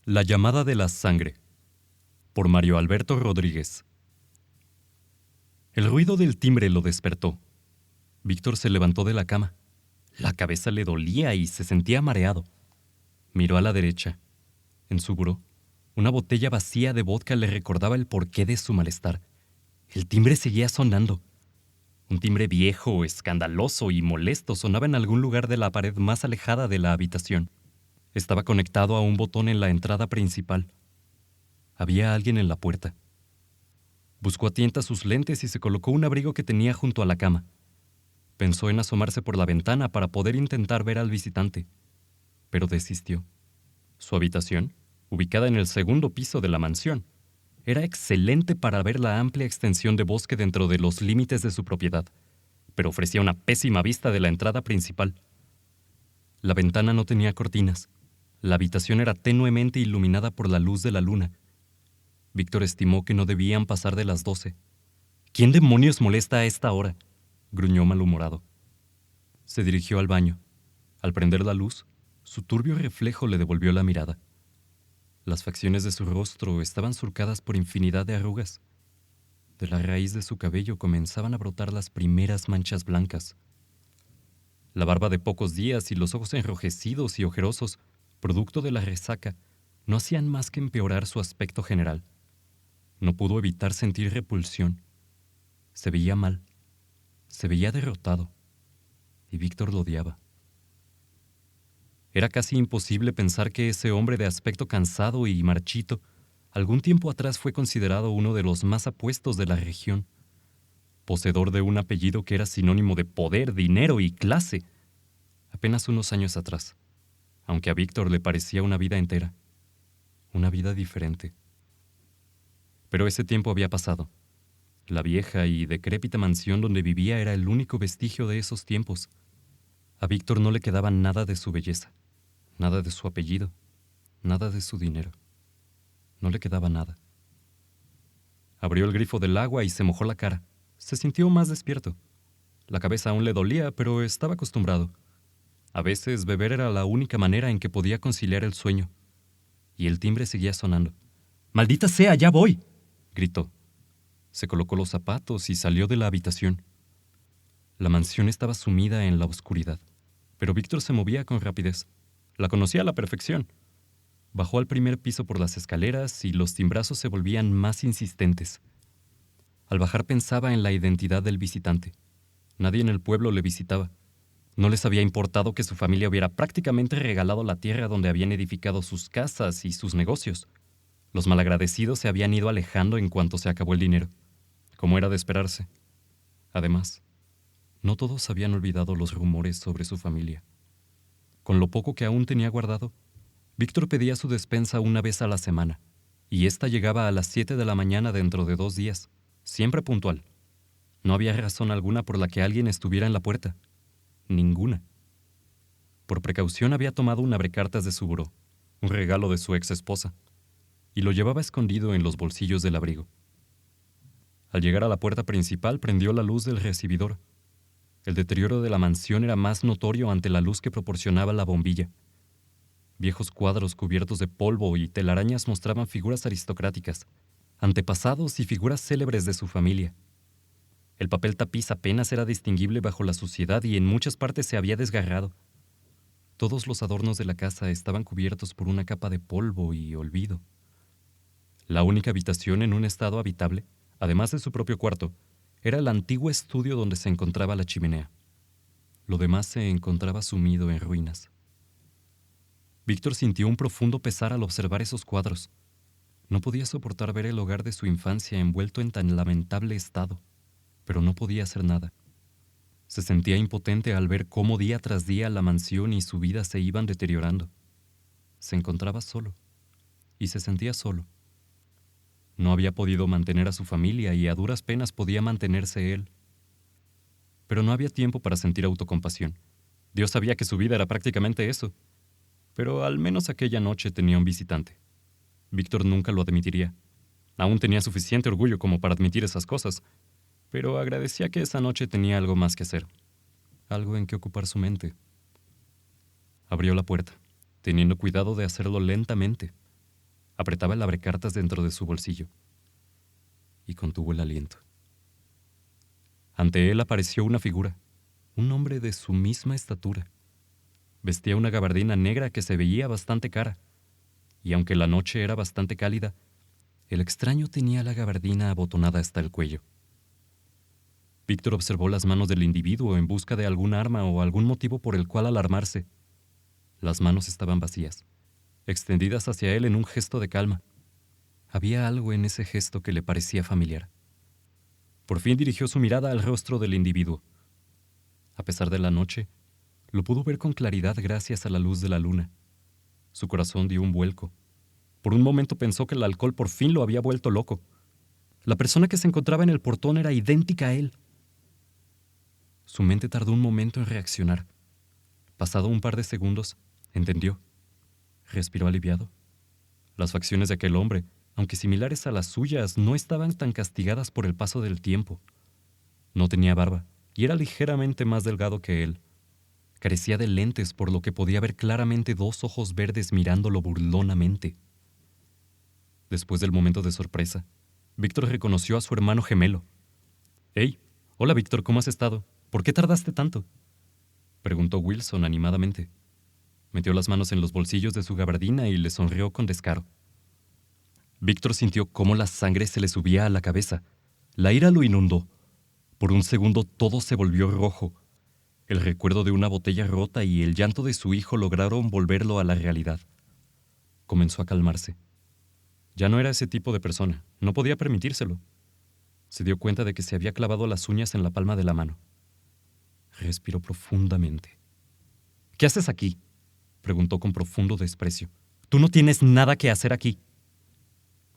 La llamada de la sangre, por Mario Alberto Rodríguez. El ruido del timbre lo despertó. Víctor se levantó de la cama. La cabeza le dolía y se sentía mareado. Miró a la derecha. En su buró, una botella vacía de vodka le recordaba el porqué de su malestar. El timbre seguía sonando. Un timbre viejo, escandaloso y molesto sonaba en algún lugar de la pared más alejada de la habitación. Estaba conectado a un botón en la entrada principal. Había alguien en la puerta. Buscó a tientas sus lentes y se colocó un abrigo que tenía junto a la cama. Pensó en asomarse por la ventana para poder intentar ver al visitante, pero desistió. Su habitación, ubicada en el segundo piso de la mansión, era excelente para ver la amplia extensión de bosque dentro de los límites de su propiedad, pero ofrecía una pésima vista de la entrada principal. La ventana no tenía cortinas. La habitación era tenuemente iluminada por la luz de la luna. Víctor estimó que no debían pasar de las 12. ¿Quién demonios molesta a esta hora?, gruñó malhumorado. Se dirigió al baño. Al prender la luz, su turbio reflejo le devolvió la mirada. Las facciones de su rostro estaban surcadas por infinidad de arrugas. De la raíz de su cabello comenzaban a brotar las primeras manchas blancas. La barba de pocos días y los ojos enrojecidos y ojerosos, producto de la resaca, no hacían más que empeorar su aspecto general. No pudo evitar sentir repulsión. Se veía mal. Se veía derrotado. Y Víctor lo odiaba. Era casi imposible pensar que ese hombre de aspecto cansado y marchito algún tiempo atrás fue considerado uno de los más apuestos de la región, poseedor de un apellido que era sinónimo de poder, dinero y clase, apenas unos años atrás, aunque a Víctor le parecía una vida entera, una vida diferente. Pero ese tiempo había pasado. La vieja y decrépita mansión donde vivía era el único vestigio de esos tiempos. A Víctor no le quedaba nada de su belleza, nada de su apellido, nada de su dinero. No le quedaba nada. Abrió el grifo del agua y se mojó la cara. Se sintió más despierto. La cabeza aún le dolía, pero estaba acostumbrado. A veces beber era la única manera en que podía conciliar el sueño. Y el timbre seguía sonando. ¡Maldita sea, ya voy!, gritó. Se colocó los zapatos y salió de la habitación. La mansión estaba sumida en la oscuridad, pero Víctor se movía con rapidez. La conocía a la perfección. Bajó al primer piso por las escaleras y los timbrazos se volvían más insistentes. Al bajar pensaba en la identidad del visitante. Nadie en el pueblo le visitaba. No les había importado que su familia hubiera prácticamente regalado la tierra donde habían edificado sus casas y sus negocios. Los malagradecidos se habían ido alejando en cuanto se acabó el dinero, como era de esperarse. Además, no todos habían olvidado los rumores sobre su familia. Con lo poco que aún tenía guardado, Víctor pedía su despensa una vez a la semana, y ésta llegaba a las 7 de la mañana dentro de 2 días, siempre puntual. No había razón alguna por la que alguien estuviera en la puerta. Ninguna. Por precaución había tomado un abrecartas de su buró, un regalo de su ex esposa, y lo llevaba escondido en los bolsillos del abrigo. Al llegar a la puerta principal prendió la luz del recibidor. El deterioro de la mansión era más notorio ante la luz que proporcionaba la bombilla. Viejos cuadros cubiertos de polvo y telarañas mostraban figuras aristocráticas, antepasados y figuras célebres de su familia. El papel tapiz apenas era distinguible bajo la suciedad y en muchas partes se había desgarrado. Todos los adornos de la casa estaban cubiertos por una capa de polvo y olvido. La única habitación en un estado habitable, además de su propio cuarto, era el antiguo estudio donde se encontraba la chimenea. Lo demás se encontraba sumido en ruinas. Víctor sintió un profundo pesar al observar esos cuadros. No podía soportar ver el hogar de su infancia envuelto en tan lamentable estado, pero no podía hacer nada. Se sentía impotente al ver cómo día tras día la mansión y su vida se iban deteriorando. Se encontraba solo, y se sentía solo. No había podido mantener a su familia y a duras penas podía mantenerse él. Pero no había tiempo para sentir autocompasión. Dios sabía que su vida era prácticamente eso. Pero al menos aquella noche tenía un visitante. Víctor nunca lo admitiría. Aún tenía suficiente orgullo como para admitir esas cosas, pero agradecía que esa noche tenía algo más que hacer, algo en que ocupar su mente. Abrió la puerta, teniendo cuidado de hacerlo lentamente. Apretaba el abrecartas dentro de su bolsillo y contuvo el aliento. Ante él apareció una figura, un hombre de su misma estatura. Vestía una gabardina negra que se veía bastante cara, y aunque la noche era bastante cálida, el extraño tenía la gabardina abotonada hasta el cuello. Víctor observó las manos del individuo en busca de algún arma o algún motivo por el cual alarmarse. Las manos estaban vacías, extendidas hacia él en un gesto de calma. Había algo en ese gesto que le parecía familiar. Por fin dirigió su mirada al rostro del individuo. A pesar de la noche, lo pudo ver con claridad gracias a la luz de la luna. Su corazón dio un vuelco. Por un momento pensó que el alcohol por fin lo había vuelto loco. La persona que se encontraba en el portón era idéntica a él. Su mente tardó un momento en reaccionar. Pasado un par de segundos, entendió. Respiró aliviado. Las facciones de aquel hombre, aunque similares a las suyas, no estaban tan castigadas por el paso del tiempo. No tenía barba y era ligeramente más delgado que él. Carecía de lentes, por lo que podía ver claramente dos ojos verdes mirándolo burlonamente. Después del momento de sorpresa, Víctor reconoció a su hermano gemelo. «Hey, hola Víctor, ¿cómo has estado? ¿Por qué tardaste tanto?», preguntó Wilson animadamente. Metió las manos en los bolsillos de su gabardina y le sonrió con descaro. Víctor sintió cómo la sangre se le subía a la cabeza. La ira lo inundó. Por un segundo todo se volvió rojo. El recuerdo de una botella rota y el llanto de su hijo lograron volverlo a la realidad. Comenzó a calmarse. Ya no era ese tipo de persona. No podía permitírselo. Se dio cuenta de que se había clavado las uñas en la palma de la mano. Respiró profundamente. «¿Qué haces aquí?», preguntó con profundo desprecio. «Tú no tienes nada que hacer aquí».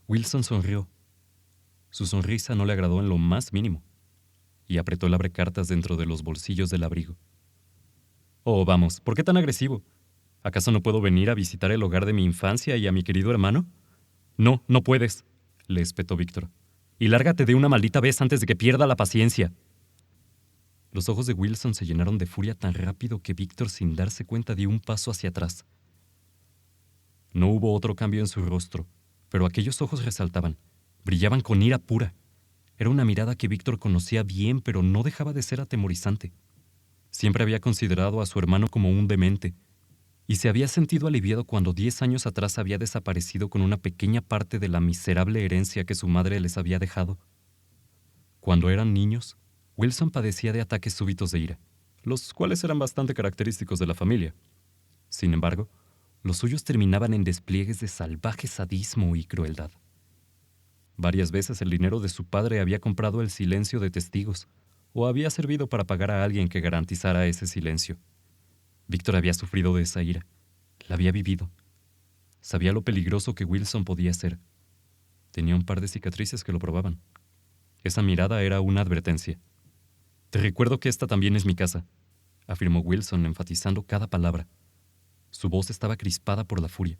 Wilson sonrió. Su sonrisa no le agradó en lo más mínimo, y apretó el abrecartas dentro de los bolsillos del abrigo. «Oh, vamos, ¿por qué tan agresivo? ¿Acaso no puedo venir a visitar el hogar de mi infancia y a mi querido hermano?» «No, no puedes», le espetó Víctor. «Y lárgate de una maldita vez antes de que pierda la paciencia». Los ojos de Wilson se llenaron de furia tan rápido que Víctor, sin darse cuenta, dio un paso hacia atrás. No hubo otro cambio en su rostro, pero aquellos ojos resaltaban, brillaban con ira pura. Era una mirada que Víctor conocía bien, pero no dejaba de ser atemorizante. Siempre había considerado a su hermano como un demente, y se había sentido aliviado cuando 10 años atrás había desaparecido con una pequeña parte de la miserable herencia que su madre les había dejado. Cuando eran niños, Wilson padecía de ataques súbitos de ira, los cuales eran bastante característicos de la familia. Sin embargo, los suyos terminaban en despliegues de salvaje sadismo y crueldad. Varias veces el dinero de su padre había comprado el silencio de testigos, o había servido para pagar a alguien que garantizara ese silencio. Víctor había sufrido de esa ira, la había vivido. Sabía lo peligroso que Wilson podía ser. Tenía un par de cicatrices que lo probaban. Esa mirada era una advertencia. «Te recuerdo que esta también es mi casa», afirmó Wilson, enfatizando cada palabra. Su voz estaba crispada por la furia.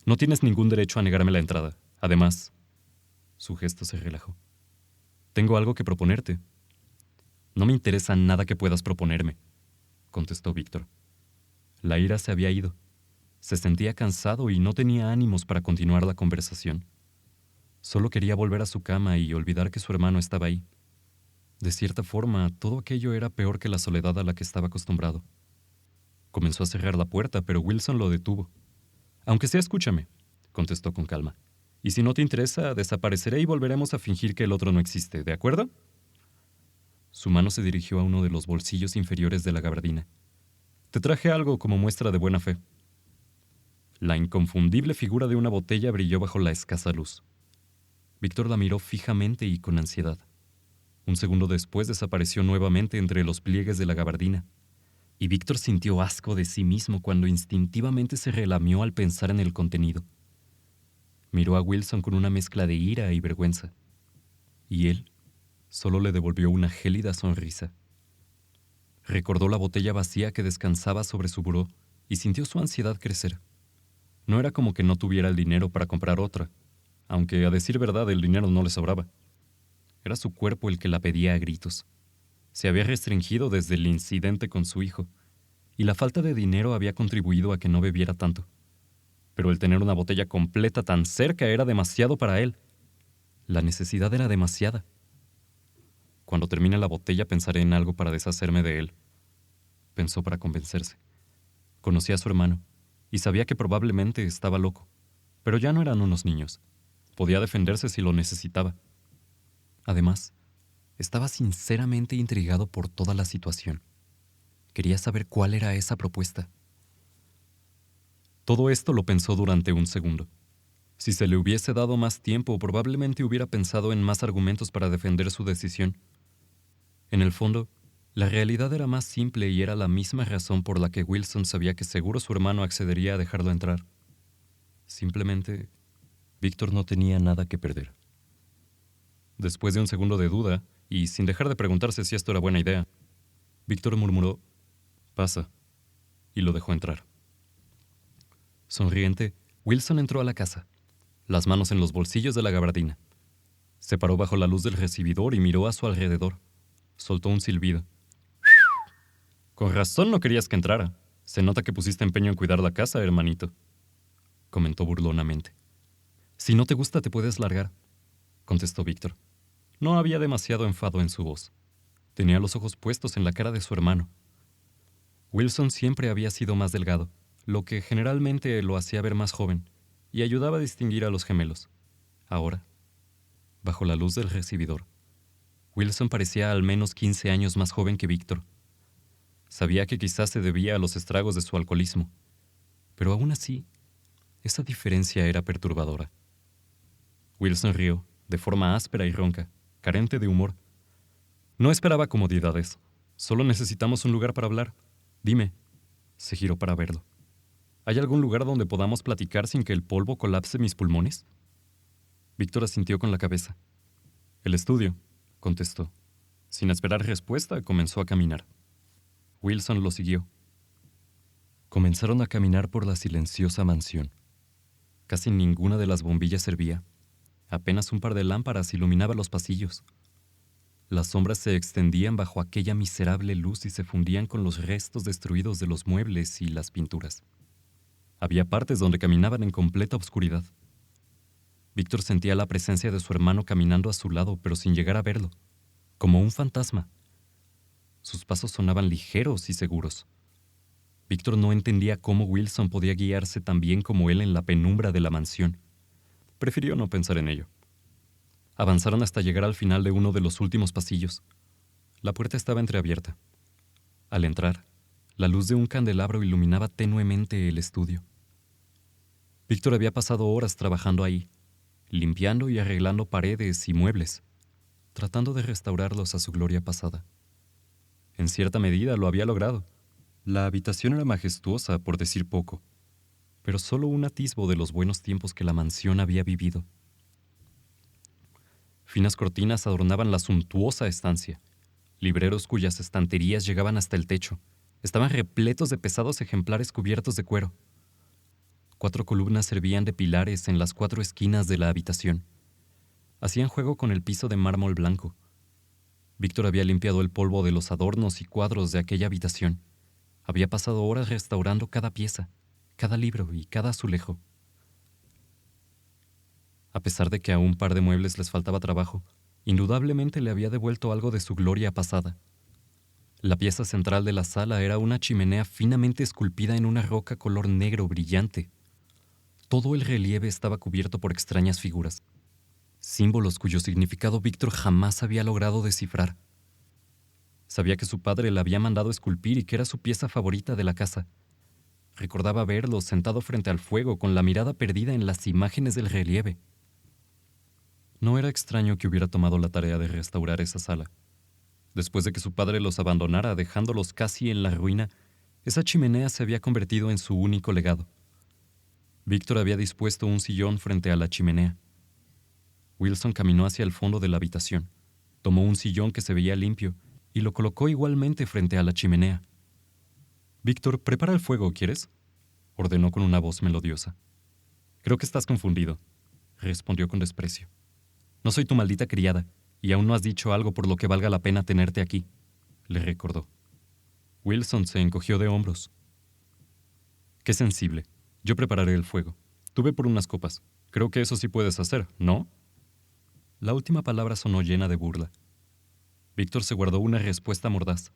«No tienes ningún derecho a negarme la entrada. Además...» Su gesto se relajó. «Tengo algo que proponerte». «No me interesa nada que puedas proponerme», contestó Víctor. La ira se había ido. Se sentía cansado y no tenía ánimos para continuar la conversación. Solo quería volver a su cama y olvidar que su hermano estaba ahí. De cierta forma, todo aquello era peor que la soledad a la que estaba acostumbrado. Comenzó a cerrar la puerta, pero Wilson lo detuvo. «Aunque sea, escúchame», contestó con calma. «Y si no te interesa, desapareceré y volveremos a fingir que el otro no existe, ¿de acuerdo?». Su mano se dirigió a uno de los bolsillos inferiores de la gabardina. «Te traje algo como muestra de buena fe». La inconfundible figura de una botella brilló bajo la escasa luz. Víctor la miró fijamente y con ansiedad. Un segundo después desapareció nuevamente entre los pliegues de la gabardina, y Víctor sintió asco de sí mismo cuando instintivamente se relamió al pensar en el contenido. Miró a Wilson con una mezcla de ira y vergüenza, y él solo le devolvió una gélida sonrisa. Recordó la botella vacía que descansaba sobre su buró y sintió su ansiedad crecer. No era como que no tuviera el dinero para comprar otra, aunque a decir verdad el dinero no le sobraba. Era su cuerpo el que la pedía a gritos. Se había restringido desde el incidente con su hijo, y la falta de dinero había contribuido a que no bebiera tanto. Pero el tener una botella completa tan cerca era demasiado para él. La necesidad era demasiada. Cuando termine la botella pensaré en algo para deshacerme de él, pensó para convencerse. Conocía a su hermano y sabía que probablemente estaba loco, pero ya no eran unos niños. Podía defenderse si lo necesitaba. Además, estaba sinceramente intrigado por toda la situación. Quería saber cuál era esa propuesta. Todo esto lo pensó durante un segundo. Si se le hubiese dado más tiempo, probablemente hubiera pensado en más argumentos para defender su decisión. En el fondo, la realidad era más simple y era la misma razón por la que Wilson sabía que seguro su hermano accedería a dejarlo entrar. Simplemente, Víctor no tenía nada que perder. Después de un segundo de duda, y sin dejar de preguntarse si esto era buena idea, Víctor murmuró, «Pasa», y lo dejó entrar. Sonriente, Wilson entró a la casa, las manos en los bolsillos de la gabardina. Se paró bajo la luz del recibidor y miró a su alrededor. Soltó un silbido. «Con razón no querías que entrara. Se nota que pusiste empeño en cuidar la casa, hermanito», comentó burlonamente. «Si no te gusta, te puedes largar», contestó Víctor. No había demasiado enfado en su voz. Tenía los ojos puestos en la cara de su hermano. Wilson siempre había sido más delgado, lo que generalmente lo hacía ver más joven, y ayudaba a distinguir a los gemelos. Ahora, bajo la luz del recibidor, Wilson parecía al menos 15 años más joven que Víctor. Sabía que quizás se debía a los estragos de su alcoholismo, pero aún así, esa diferencia era perturbadora. Wilson rió, de forma áspera y ronca, carente de humor. «No esperaba comodidades. Solo necesitamos un lugar para hablar. Dime». Se giró para verlo. «¿Hay algún lugar donde podamos platicar sin que el polvo colapse mis pulmones?» Víctor asintió con la cabeza. «El estudio», contestó. Sin esperar respuesta, comenzó a caminar. Wilson lo siguió. Comenzaron a caminar por la silenciosa mansión. Casi ninguna de las bombillas servía. Apenas un par de lámparas iluminaban los pasillos. Las sombras se extendían bajo aquella miserable luz y se fundían con los restos destruidos de los muebles y las pinturas. Había partes donde caminaban en completa oscuridad. Víctor sentía la presencia de su hermano caminando a su lado, pero sin llegar a verlo, como un fantasma. Sus pasos sonaban ligeros y seguros. Víctor no entendía cómo Wilson podía guiarse tan bien como él en la penumbra de la mansión. Prefirió no pensar en ello. Avanzaron hasta llegar al final de uno de los últimos pasillos. La puerta estaba entreabierta. Al entrar, la luz de un candelabro iluminaba tenuemente el estudio. Víctor había pasado horas trabajando ahí, limpiando y arreglando paredes y muebles, tratando de restaurarlos a su gloria pasada. En cierta medida lo había logrado. La habitación era majestuosa, por decir poco, pero solo un atisbo de los buenos tiempos que la mansión había vivido. Finas cortinas adornaban la suntuosa estancia. Libreros cuyas estanterías llegaban hasta el techo estaban repletos de pesados ejemplares cubiertos de cuero. 4 columnas servían de pilares en las 4 esquinas de la habitación. Hacían juego con el piso de mármol blanco. Víctor había limpiado el polvo de los adornos y cuadros de aquella habitación. Había pasado horas restaurando cada pieza, cada libro y cada azulejo. A pesar de que a un par de muebles les faltaba trabajo, indudablemente le había devuelto algo de su gloria pasada. La pieza central de la sala era una chimenea finamente esculpida en una roca color negro brillante. Todo el relieve estaba cubierto por extrañas figuras, símbolos cuyo significado Víctor jamás había logrado descifrar. Sabía que su padre la había mandado esculpir y que era su pieza favorita de la casa. Recordaba verlo sentado frente al fuego con la mirada perdida en las imágenes del relieve. No era extraño que hubiera tomado la tarea de restaurar esa sala. Después de que su padre los abandonara dejándolos casi en la ruina, esa chimenea se había convertido en su único legado. Víctor había dispuesto un sillón frente a la chimenea. Wilson caminó hacia el fondo de la habitación, tomó un sillón que se veía limpio y lo colocó igualmente frente a la chimenea. «Víctor, prepara el fuego, ¿quieres?», ordenó con una voz melodiosa. «Creo que estás confundido», respondió con desprecio. «No soy tu maldita criada, y aún no has dicho algo por lo que valga la pena tenerte aquí», le recordó. Wilson se encogió de hombros. «Qué sensible», Yo prepararé el fuego. Tú ve por unas copas. Creo que eso sí puedes hacer, ¿no? La última palabra sonó llena de burla. Víctor se guardó una respuesta mordaz.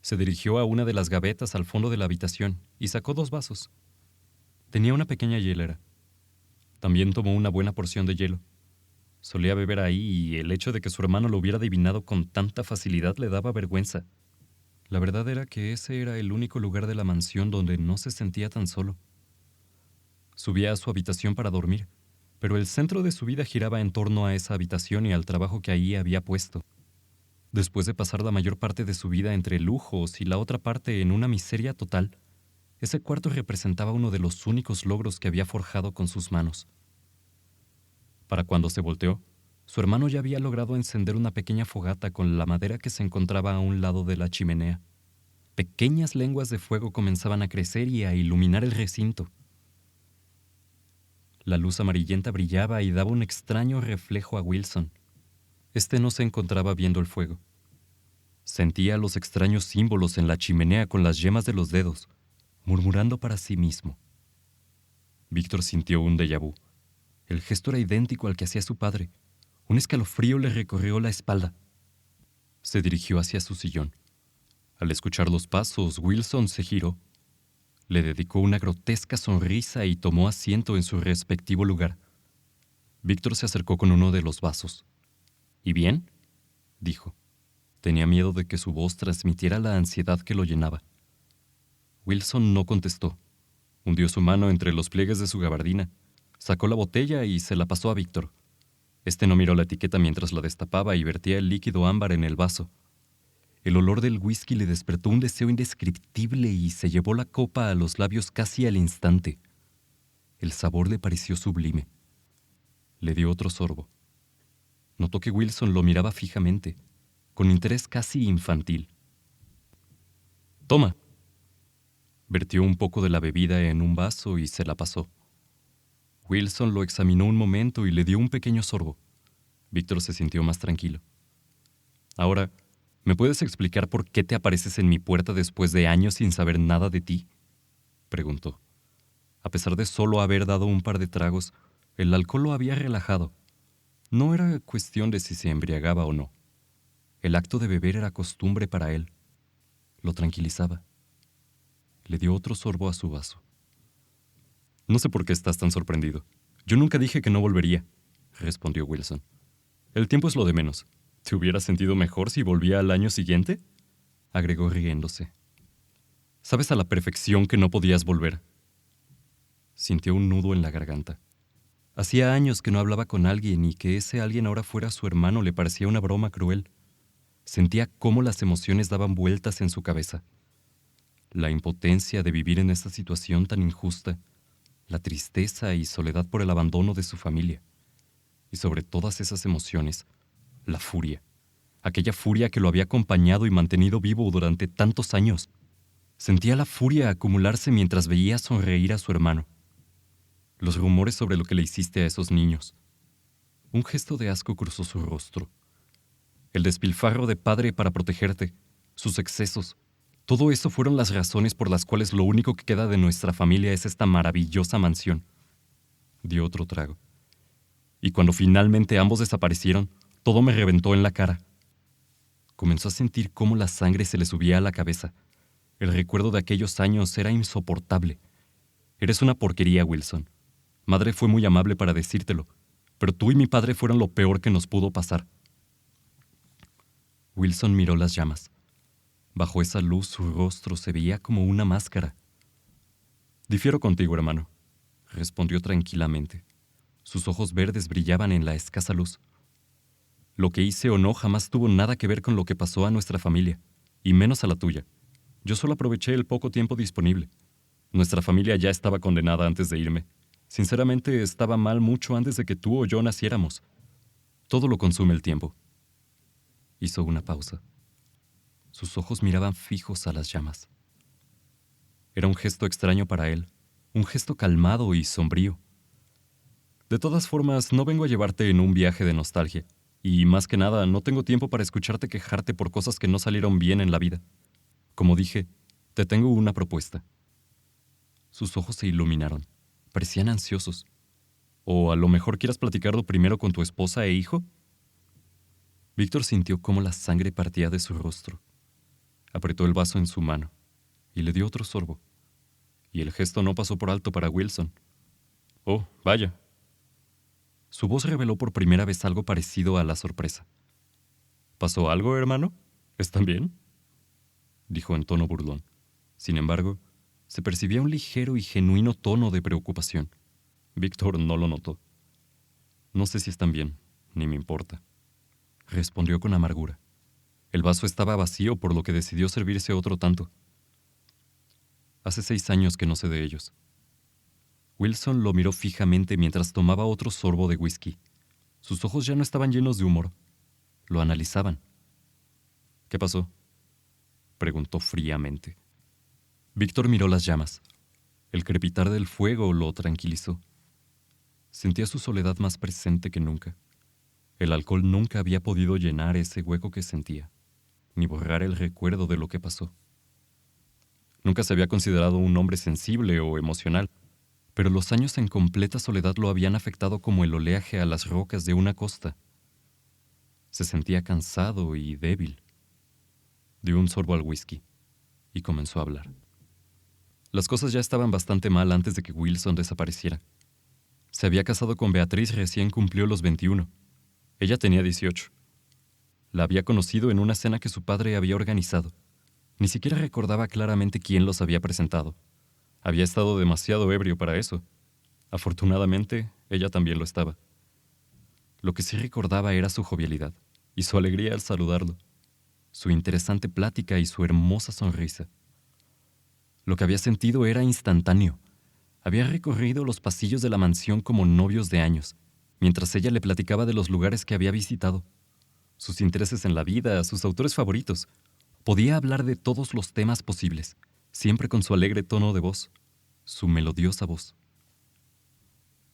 Se dirigió a una de las gavetas al fondo de la habitación y sacó 2 vasos. Tenía una pequeña hielera. También tomó una buena porción de hielo. Solía beber ahí y el hecho de que su hermano lo hubiera adivinado con tanta facilidad le daba vergüenza. La verdad era que ese era el único lugar de la mansión donde no se sentía tan solo. Subía a su habitación para dormir, pero el centro de su vida giraba en torno a esa habitación y al trabajo que ahí había puesto. Después de pasar la mayor parte de su vida entre lujos y la otra parte en una miseria total, ese cuarto representaba uno de los únicos logros que había forjado con sus manos. Para cuando se volteó, su hermano ya había logrado encender una pequeña fogata con la madera que se encontraba a un lado de la chimenea. Pequeñas lenguas de fuego comenzaban a crecer y a iluminar el recinto. La luz amarillenta brillaba y daba un extraño reflejo a Wilson. Este no se encontraba viendo el fuego. Sentía los extraños símbolos en la chimenea con las yemas de los dedos, murmurando para sí mismo. Víctor sintió un déjà vu. El gesto era idéntico al que hacía su padre. Un escalofrío le recorrió la espalda. Se dirigió hacia su sillón. Al escuchar los pasos, Wilson se giró. Le dedicó una grotesca sonrisa y tomó asiento en su respectivo lugar. Víctor se acercó con uno de los vasos. ¿Y bien?, dijo. Tenía miedo de que su voz transmitiera la ansiedad que lo llenaba. Wilson no contestó. Hundió su mano entre los pliegues de su gabardina, sacó la botella y se la pasó a Víctor. Este no miró la etiqueta mientras la destapaba y vertía el líquido ámbar en el vaso. El olor del whisky le despertó un deseo indescriptible y se llevó la copa a los labios casi al instante. El sabor le pareció sublime. Le dio otro sorbo. Notó que Wilson lo miraba fijamente, con interés casi infantil. «Toma». Vertió un poco de la bebida en un vaso y se la pasó. Wilson lo examinó un momento y le dio un pequeño sorbo. Víctor se sintió más tranquilo. «Ahora, ¿me puedes explicar por qué te apareces en mi puerta después de años sin saber nada de ti?», preguntó. A pesar de solo haber dado un par de tragos, el alcohol lo había relajado. No era cuestión de si se embriagaba o no. El acto de beber era costumbre para él. Lo tranquilizaba. Le dio otro sorbo a su vaso. «No sé por qué estás tan sorprendido. Yo nunca dije que no volvería», respondió Wilson. «El tiempo es lo de menos. ¿Te hubieras sentido mejor si volvía al año siguiente?», agregó riéndose. «Sabes a la perfección que no podías volver». Sintió un nudo en la garganta. Hacía años que no hablaba con alguien y que ese alguien ahora fuera su hermano le parecía una broma cruel. Sentía cómo las emociones daban vueltas en su cabeza. La impotencia de vivir en esta situación tan injusta, la tristeza y soledad por el abandono de su familia. Y sobre todas esas emociones, la furia. Aquella furia que lo había acompañado y mantenido vivo durante tantos años. Sentía la furia acumularse mientras veía sonreír a su hermano. Los rumores sobre lo que le hiciste a esos niños. Un gesto de asco cruzó su rostro. El despilfarro de padre para protegerte, sus excesos. Todo eso fueron las razones por las cuales lo único que queda de nuestra familia es esta maravillosa mansión. Dio otro trago. Y cuando finalmente ambos desaparecieron, todo me reventó en la cara. Comenzó a sentir cómo la sangre se le subía a la cabeza. El recuerdo de aquellos años era insoportable. Eres una porquería, Wilson. Madre fue muy amable para decírtelo, pero tú y mi padre fueron lo peor que nos pudo pasar. Wilson miró las llamas. Bajo esa luz su rostro se veía como una máscara. «Difiero contigo, hermano», respondió tranquilamente. Sus ojos verdes brillaban en la escasa luz. «Lo que hice o no jamás tuvo nada que ver con lo que pasó a nuestra familia, y menos a la tuya. Yo solo aproveché el poco tiempo disponible. Nuestra familia ya estaba condenada antes de irme. Sinceramente, estaba mal mucho antes de que tú o yo naciéramos. Todo lo consume el tiempo». Hizo una pausa. Sus ojos miraban fijos a las llamas. Era un gesto extraño para él, un gesto calmado y sombrío. «De todas formas, no vengo a llevarte en un viaje de nostalgia, y más que nada, no tengo tiempo para escucharte quejarte por cosas que no salieron bien en la vida. Como dije, te tengo una propuesta». Sus ojos se iluminaron. Parecían ansiosos. ¿O a lo mejor quieras platicarlo primero con tu esposa e hijo? Víctor sintió cómo la sangre partía de su rostro. Apretó el vaso en su mano y le dio otro sorbo. Y el gesto no pasó por alto para Wilson. «Oh, vaya». Su voz reveló por primera vez algo parecido a la sorpresa. «¿Pasó algo, hermano? ¿Están bien?», dijo en tono burlón. Sin embargo, se percibía un ligero y genuino tono de preocupación. Víctor no lo notó. «No sé si están bien, ni me importa», respondió con amargura. El vaso estaba vacío, por lo que decidió servirse otro tanto. «Hace 6 años que no sé de ellos». Wilson lo miró fijamente mientras tomaba otro sorbo de whisky. Sus ojos ya no estaban llenos de humor. Lo analizaban. «¿Qué pasó?», preguntó fríamente. Víctor miró las llamas. El crepitar del fuego lo tranquilizó. Sentía su soledad más presente que nunca. El alcohol nunca había podido llenar ese hueco que sentía, ni borrar el recuerdo de lo que pasó. Nunca se había considerado un hombre sensible o emocional, pero los años en completa soledad lo habían afectado como el oleaje a las rocas de una costa. Se sentía cansado y débil. Dio un sorbo al whisky y comenzó a hablar. Las cosas ya estaban bastante mal antes de que Wilson desapareciera. Se había casado con Beatriz recién cumplió los 21. Ella tenía 18. La había conocido en una cena que su padre había organizado. Ni siquiera recordaba claramente quién los había presentado. Había estado demasiado ebrio para eso. Afortunadamente, ella también lo estaba. Lo que sí recordaba era su jovialidad y su alegría al saludarlo, su interesante plática y su hermosa sonrisa. Lo que había sentido era instantáneo. Había recorrido los pasillos de la mansión como novios de años, mientras ella le platicaba de los lugares que había visitado, sus intereses en la vida, sus autores favoritos. Podía hablar de todos los temas posibles, siempre con su alegre tono de voz, su melodiosa voz.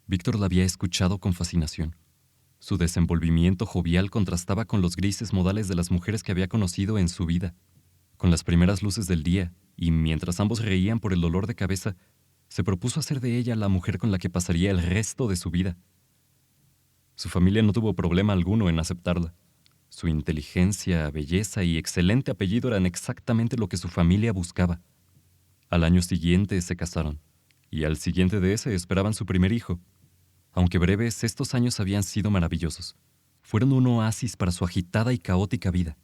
Víctor la había escuchado con fascinación. Su desenvolvimiento jovial contrastaba con los grises modales de las mujeres que había conocido en su vida. Con las primeras luces del día, y mientras ambos reían por el dolor de cabeza, se propuso hacer de ella la mujer con la que pasaría el resto de su vida. Su familia no tuvo problema alguno en aceptarla. Su inteligencia, belleza y excelente apellido eran exactamente lo que su familia buscaba. Al año siguiente se casaron, y al siguiente de ese esperaban su primer hijo. Aunque breves, estos años habían sido maravillosos. Fueron un oasis para su agitada y caótica vida,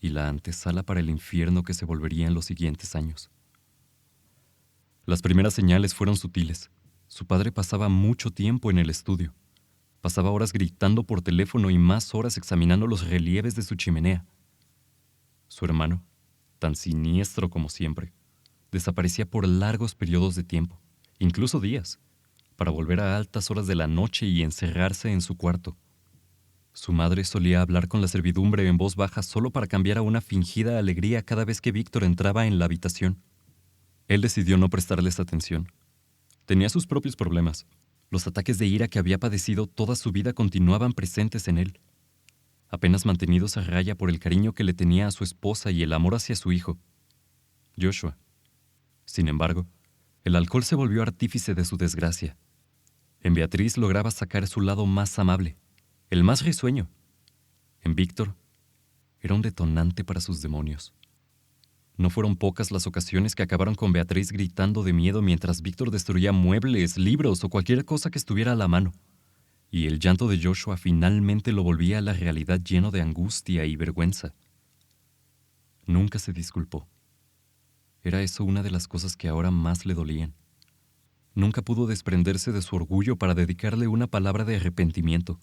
y la antesala para el infierno que se volvería en los siguientes años. Las primeras señales fueron sutiles. Su padre pasaba mucho tiempo en el estudio. Pasaba horas gritando por teléfono y más horas examinando los relieves de su chimenea. Su hermano, tan siniestro como siempre, desaparecía por largos periodos de tiempo, incluso días, para volver a altas horas de la noche y encerrarse en su cuarto. Su madre solía hablar con la servidumbre en voz baja solo para cambiar a una fingida alegría cada vez que Víctor entraba en la habitación. Él decidió no prestarles atención. Tenía sus propios problemas. Los ataques de ira que había padecido toda su vida continuaban presentes en él, apenas mantenidos a raya por el cariño que le tenía a su esposa y el amor hacia su hijo, Joshua. Sin embargo, el alcohol se volvió artífice de su desgracia. En Beatriz lograba sacar su lado más amable, el más risueño. En Víctor, era un detonante para sus demonios. No fueron pocas las ocasiones que acabaron con Beatriz gritando de miedo mientras Víctor destruía muebles, libros o cualquier cosa que estuviera a la mano. Y el llanto de Joshua finalmente lo volvía a la realidad lleno de angustia y vergüenza. Nunca se disculpó. Era eso una de las cosas que ahora más le dolían. Nunca pudo desprenderse de su orgullo para dedicarle una palabra de arrepentimiento.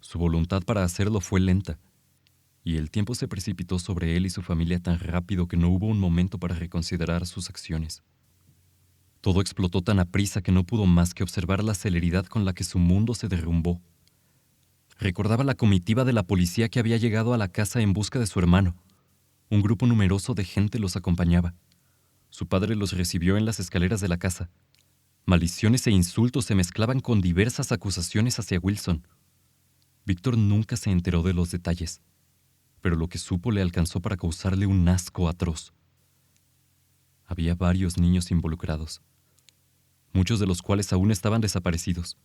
Su voluntad para hacerlo fue lenta, y el tiempo se precipitó sobre él y su familia tan rápido que no hubo un momento para reconsiderar sus acciones. Todo explotó tan aprisa que no pudo más que observar la celeridad con la que su mundo se derrumbó. Recordaba la comitiva de la policía que había llegado a la casa en busca de su hermano. Un grupo numeroso de gente los acompañaba. Su padre los recibió en las escaleras de la casa. Maldiciones e insultos se mezclaban con diversas acusaciones hacia Wilson. Víctor nunca se enteró de los detalles, pero lo que supo le alcanzó para causarle un asco atroz. Había varios niños involucrados, muchos de los cuales aún estaban desaparecidos.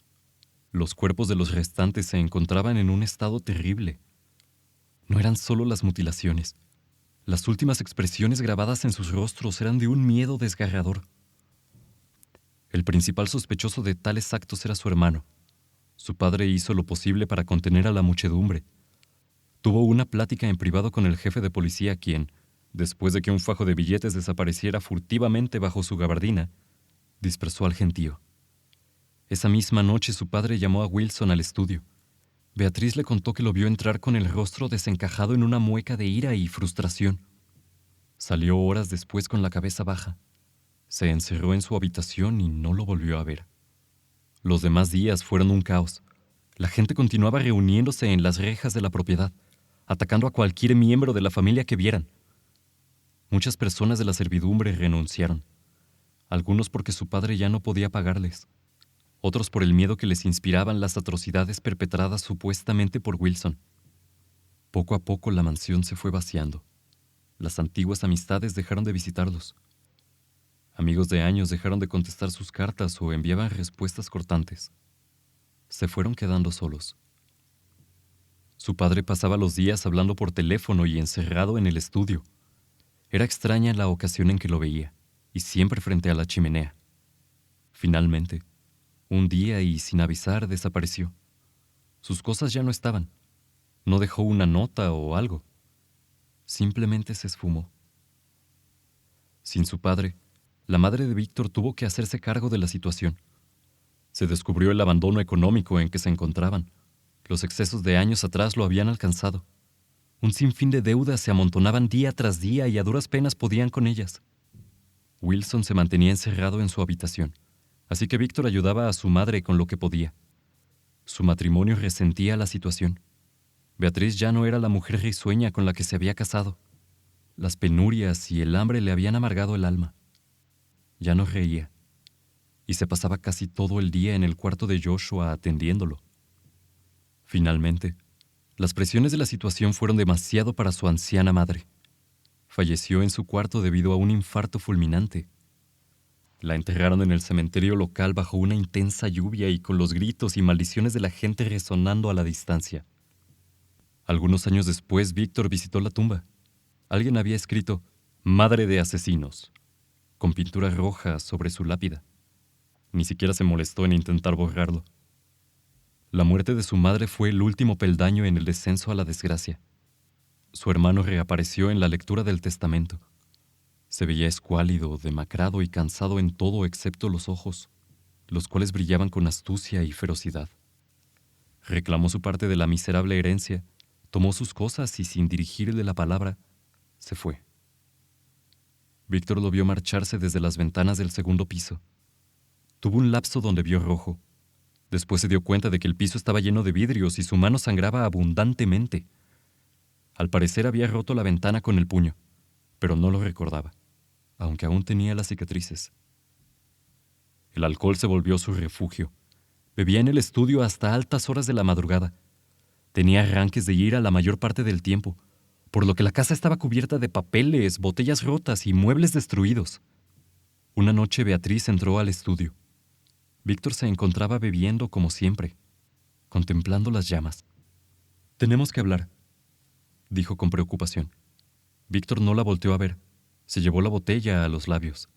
Los cuerpos de los restantes se encontraban en un estado terrible. No eran solo las mutilaciones. Las últimas expresiones grabadas en sus rostros eran de un miedo desgarrador. El principal sospechoso de tales actos era su hermano. Su padre hizo lo posible para contener a la muchedumbre. Tuvo una plática en privado con el jefe de policía, quien, después de que un fajo de billetes desapareciera furtivamente bajo su gabardina, dispersó al gentío. Esa misma noche su padre llamó a Wilson al estudio. Beatriz le contó que lo vio entrar con el rostro desencajado en una mueca de ira y frustración. Salió horas después con la cabeza baja. Se encerró en su habitación y no lo volvió a ver. Los demás días fueron un caos. La gente continuaba reuniéndose en las rejas de la propiedad, atacando a cualquier miembro de la familia que vieran. Muchas personas de la servidumbre renunciaron, algunos porque su padre ya no podía pagarles, otros por el miedo que les inspiraban las atrocidades perpetradas supuestamente por Wilson. Poco a poco la mansión se fue vaciando. Las antiguas amistades dejaron de visitarlos. Amigos de años dejaron de contestar sus cartas o enviaban respuestas cortantes. Se fueron quedando solos. Su padre pasaba los días hablando por teléfono y encerrado en el estudio. Era extraña la ocasión en que lo veía, y siempre frente a la chimenea. Finalmente, un día y sin avisar desapareció. Sus cosas ya no estaban. No dejó una nota o algo. Simplemente se esfumó. Sin su padre, la madre de Víctor tuvo que hacerse cargo de la situación. Se descubrió el abandono económico en que se encontraban. Los excesos de años atrás lo habían alcanzado. Un sinfín de deudas se amontonaban día tras día y a duras penas podían con ellas. Wilson se mantenía encerrado en su habitación, así que Víctor ayudaba a su madre con lo que podía. Su matrimonio resentía la situación. Beatriz ya no era la mujer risueña con la que se había casado. Las penurias y el hambre le habían amargado el alma. Ya no reía, y se pasaba casi todo el día en el cuarto de Joshua atendiéndolo. Finalmente, las presiones de la situación fueron demasiado para su anciana madre. Falleció en su cuarto debido a un infarto fulminante. La enterraron en el cementerio local bajo una intensa lluvia y con los gritos y maldiciones de la gente resonando a la distancia. Algunos años después, Víctor visitó la tumba. Alguien había escrito «Madre de asesinos», con pintura roja sobre su lápida. Ni siquiera se molestó en intentar borrarlo. La muerte de su madre fue el último peldaño en el descenso a la desgracia. Su hermano reapareció en la lectura del testamento. Se veía escuálido, demacrado y cansado en todo excepto los ojos, los cuales brillaban con astucia y ferocidad. Reclamó su parte de la miserable herencia, tomó sus cosas y, sin dirigirle la palabra, se fue. Víctor lo vio marcharse desde las ventanas del segundo piso. Tuvo un lapso donde vio rojo. Después se dio cuenta de que el piso estaba lleno de vidrios y su mano sangraba abundantemente. Al parecer había roto la ventana con el puño, pero no lo recordaba, aunque aún tenía las cicatrices. El alcohol se volvió su refugio. Bebía en el estudio hasta altas horas de la madrugada. Tenía arranques de ira la mayor parte del tiempo, por lo que la casa estaba cubierta de papeles, botellas rotas y muebles destruidos. Una noche Beatriz entró al estudio. Víctor se encontraba bebiendo como siempre, contemplando las llamas. «Tenemos que hablar», dijo con preocupación. Víctor no la volteó a ver. Se llevó la botella a los labios.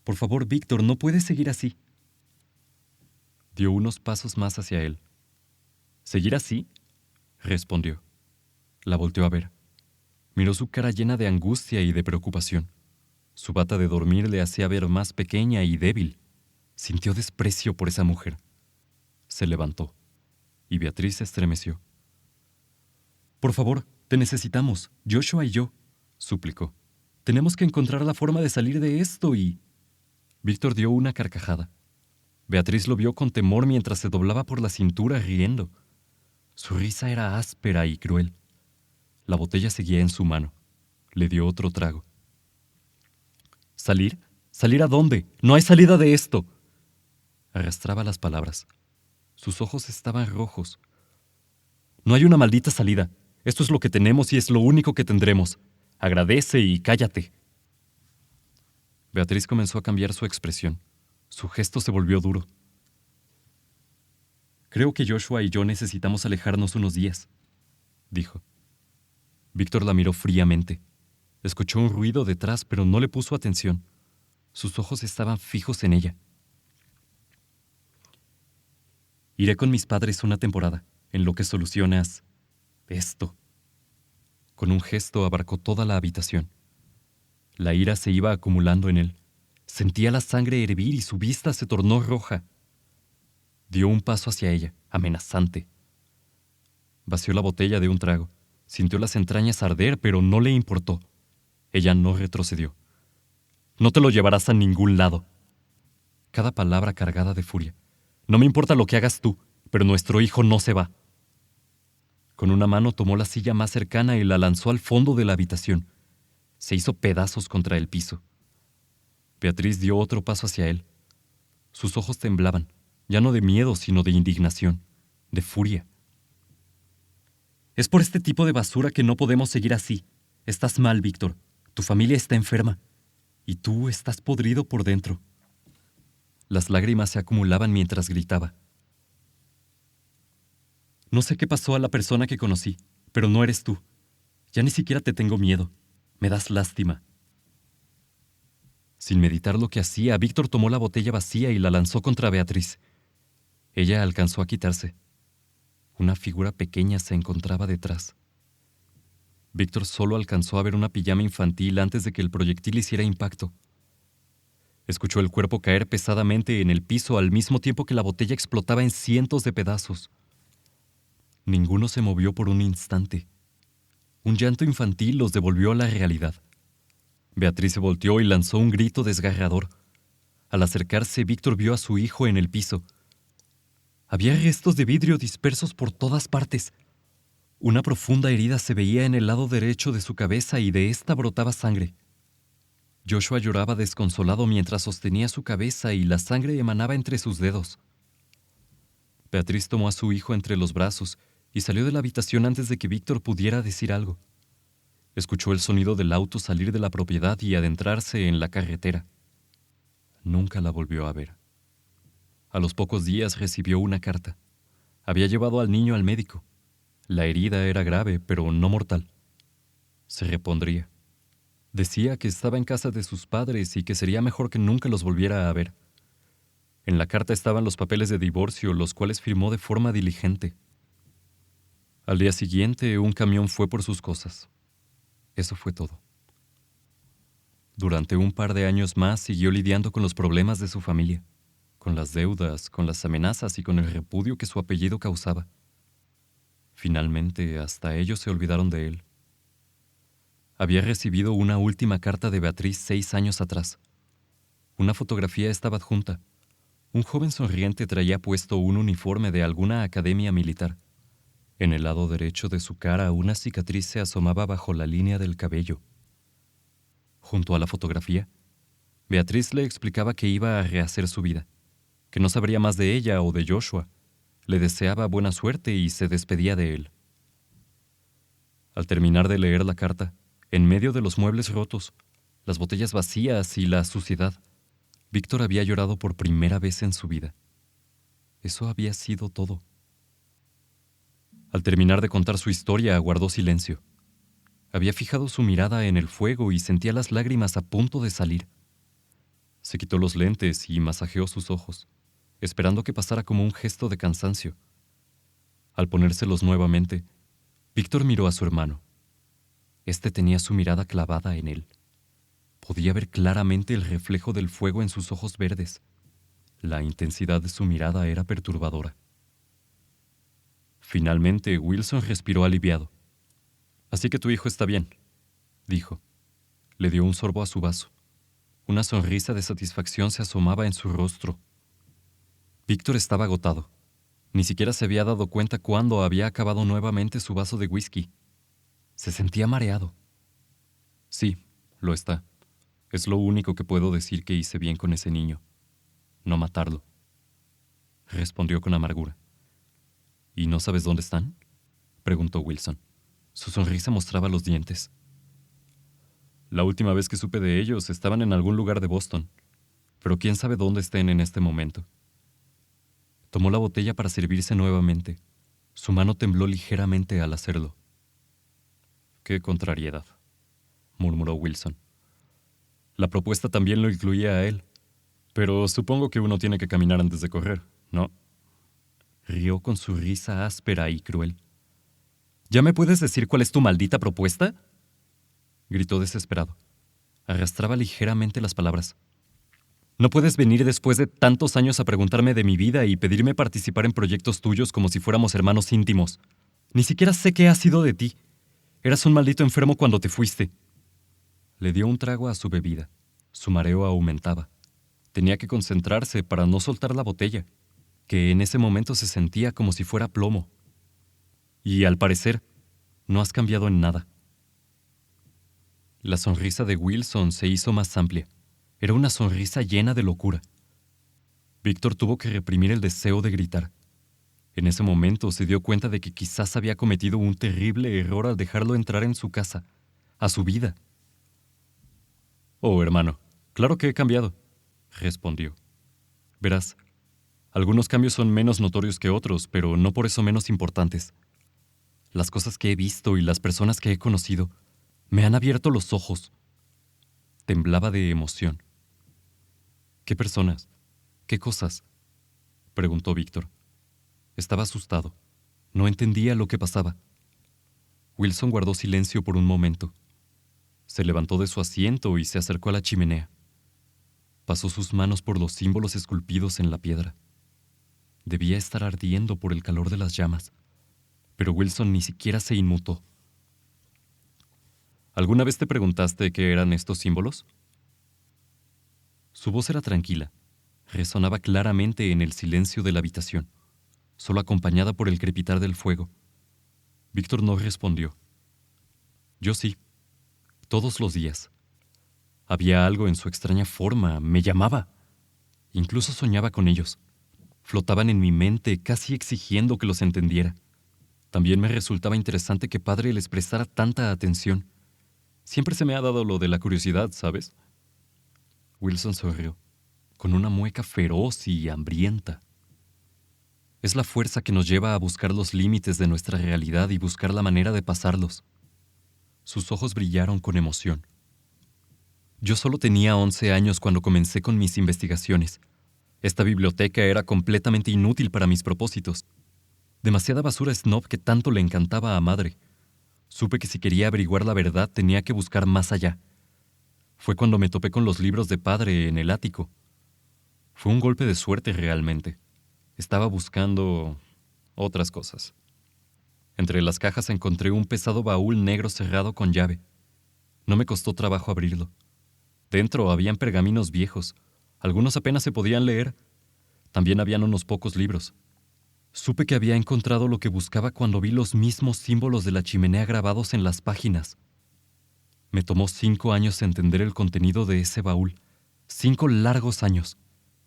«Por favor, Víctor, no puedes seguir así». Dio unos pasos más hacia él. «¿Seguir así?», respondió. La volteó a ver. Miró su cara llena de angustia y de preocupación. Su bata de dormir le hacía ver más pequeña y débil. Sintió desprecio por esa mujer. Se levantó, y Beatriz se estremeció. «Por favor, te necesitamos, Joshua y yo», suplicó. «Tenemos que encontrar la forma de salir de esto y...» Víctor dio una carcajada. Beatriz lo vio con temor mientras se doblaba por la cintura riendo. Su risa era áspera y cruel. La botella seguía en su mano. Le dio otro trago. «¿Salir? ¿Salir a dónde? No hay salida de esto». Arrastraba las palabras. Sus ojos estaban rojos. «No hay una maldita salida. Esto es lo que tenemos y es lo único que tendremos. Agradece y cállate». Beatriz comenzó a cambiar su expresión. Su gesto se volvió duro. «Creo que Joshua y yo necesitamos alejarnos unos días», dijo. Víctor la miró fríamente. Escuchó un ruido detrás, pero no le puso atención. Sus ojos estaban fijos en ella. «Iré con mis padres una temporada, en lo que solucionas esto». Con un gesto abarcó toda la habitación. La ira se iba acumulando en él. Sentía la sangre hervir y su vista se tornó roja. Dio un paso hacia ella, amenazante. Vació la botella de un trago. Sintió las entrañas arder, pero no le importó. Ella no retrocedió. «No te lo llevarás a ningún lado». Cada palabra cargada de furia. «No me importa lo que hagas tú, pero nuestro hijo no se va». Con una mano tomó la silla más cercana y la lanzó al fondo de la habitación. Se hizo pedazos contra el piso. Beatriz dio otro paso hacia él. Sus ojos temblaban, ya no de miedo, sino de indignación, de furia. «Es por este tipo de basura que no podemos seguir así. Estás mal, Víctor. Tu familia está enferma. Y tú estás podrido por dentro». Las lágrimas se acumulaban mientras gritaba. «No sé qué pasó a la persona que conocí, pero no eres tú. Ya ni siquiera te tengo miedo. Me das lástima». Sin meditar lo que hacía, Víctor tomó la botella vacía y la lanzó contra Beatriz. Ella alcanzó a quitarse. Una figura pequeña se encontraba detrás. Víctor solo alcanzó a ver una pijama infantil antes de que el proyectil hiciera impacto. Escuchó el cuerpo caer pesadamente en el piso al mismo tiempo que la botella explotaba en cientos de pedazos. Ninguno se movió por un instante. Un llanto infantil los devolvió a la realidad. Beatriz se volteó y lanzó un grito desgarrador. Al acercarse, Víctor vio a su hijo en el piso. Había restos de vidrio dispersos por todas partes. Una profunda herida se veía en el lado derecho de su cabeza y de esta brotaba sangre. Joshua lloraba desconsolado mientras sostenía su cabeza y la sangre emanaba entre sus dedos. Beatriz tomó a su hijo entre los brazos y salió de la habitación antes de que Víctor pudiera decir algo. Escuchó el sonido del auto salir de la propiedad y adentrarse en la carretera. Nunca la volvió a ver. A los pocos días recibió una carta. Había llevado al niño al médico. La herida era grave, pero no mortal. Se repondría. Decía que estaba en casa de sus padres y que sería mejor que nunca los volviera a ver. En la carta estaban los papeles de divorcio, los cuales firmó de forma diligente. Al día siguiente, un camión fue por sus cosas. Eso fue todo. Durante un par de años más siguió lidiando con los problemas de su familia, con las deudas, con las amenazas y con el repudio que su apellido causaba. Finalmente, hasta ellos se olvidaron de él. Había recibido una última carta de Beatriz 6 años atrás. Una fotografía estaba adjunta. Un joven sonriente traía puesto un uniforme de alguna academia militar. En el lado derecho de su cara, una cicatriz se asomaba bajo la línea del cabello. Junto a la fotografía, Beatriz le explicaba que iba a rehacer su vida, que no sabría más de ella o de Joshua. Le deseaba buena suerte y se despedía de él. Al terminar de leer la carta, en medio de los muebles rotos, las botellas vacías y la suciedad, Víctor había llorado por primera vez en su vida. Eso había sido todo. Al terminar de contar su historia, guardó silencio. Había fijado su mirada en el fuego y sentía las lágrimas a punto de salir. Se quitó los lentes y masajeó sus ojos, esperando que pasara como un gesto de cansancio. Al ponérselos nuevamente, Víctor miró a su hermano. Este tenía su mirada clavada en él. Podía ver claramente el reflejo del fuego en sus ojos verdes. La intensidad de su mirada era perturbadora. Finalmente, Wilson respiró aliviado. «Así que tu hijo está bien», dijo. Le dio un sorbo a su vaso. Una sonrisa de satisfacción se asomaba en su rostro. Víctor estaba agotado. Ni siquiera se había dado cuenta cuándo había acabado nuevamente su vaso de whisky. Se sentía mareado. «Sí, lo está. Es lo único que puedo decir que hice bien con ese niño. No matarlo», respondió con amargura. «¿Y no sabes dónde están?», preguntó Wilson. Su sonrisa mostraba los dientes. La última vez que supe de ellos estaban en algún lugar de Boston, pero quién sabe dónde estén en este momento. Tomó la botella para servirse nuevamente. Su mano tembló ligeramente al hacerlo. «Qué contrariedad», murmuró Wilson. La propuesta también lo incluía a él, pero supongo que uno tiene que caminar antes de correr, ¿no? Rió con su risa áspera y cruel. ¿Ya me puedes decir cuál es tu maldita propuesta?, gritó desesperado. Arrastraba ligeramente las palabras. No puedes venir después de tantos años a preguntarme de mi vida y pedirme participar en proyectos tuyos como si fuéramos hermanos íntimos. Ni siquiera sé qué ha sido de ti. Eras un maldito enfermo cuando te fuiste. Le dio un trago a su bebida. Su mareo aumentaba. Tenía que concentrarse para no soltar la botella, que en ese momento se sentía como si fuera plomo. Y al parecer, no has cambiado en nada. La sonrisa de Wilson se hizo más amplia. Era una sonrisa llena de locura. Víctor tuvo que reprimir el deseo de gritar. En ese momento se dio cuenta de que quizás había cometido un terrible error al dejarlo entrar en su casa, a su vida. «Oh, hermano, claro que he cambiado», respondió. «Verás, algunos cambios son menos notorios que otros, pero no por eso menos importantes. Las cosas que he visto y las personas que he conocido me han abierto los ojos». Temblaba de emoción. «¿Qué personas? ¿Qué cosas?», preguntó Víctor. Estaba asustado. No entendía lo que pasaba. Wilson guardó silencio por un momento. Se levantó de su asiento y se acercó a la chimenea. Pasó sus manos por los símbolos esculpidos en la piedra. Debía estar ardiendo por el calor de las llamas, pero Wilson ni siquiera se inmutó. ¿Alguna vez te preguntaste qué eran estos símbolos? Su voz era tranquila. Resonaba claramente en el silencio de la habitación, solo acompañada por el crepitar del fuego. Víctor no respondió. Yo sí, todos los días. Había algo en su extraña forma, me llamaba. Incluso soñaba con ellos. Flotaban en mi mente, casi exigiendo que los entendiera. También me resultaba interesante que padre les prestara tanta atención. Siempre se me ha dado lo de la curiosidad, ¿sabes? Wilson sonrió, con una mueca feroz y hambrienta. Es la fuerza que nos lleva a buscar los límites de nuestra realidad y buscar la manera de pasarlos. Sus ojos brillaron con emoción. Yo solo tenía 11 años cuando comencé con mis investigaciones. Esta biblioteca era completamente inútil para mis propósitos. Demasiada basura snob que tanto le encantaba a madre. Supe que si quería averiguar la verdad tenía que buscar más allá. Fue cuando me topé con los libros de padre en el ático. Fue un golpe de suerte realmente. Estaba buscando otras cosas. Entre las cajas encontré un pesado baúl negro cerrado con llave. No me costó trabajo abrirlo. Dentro habían pergaminos viejos. Algunos apenas se podían leer. También habían unos pocos libros. Supe que había encontrado lo que buscaba cuando vi los mismos símbolos de la chimenea grabados en las páginas. Me tomó 5 años entender el contenido de ese baúl. 5 largos años,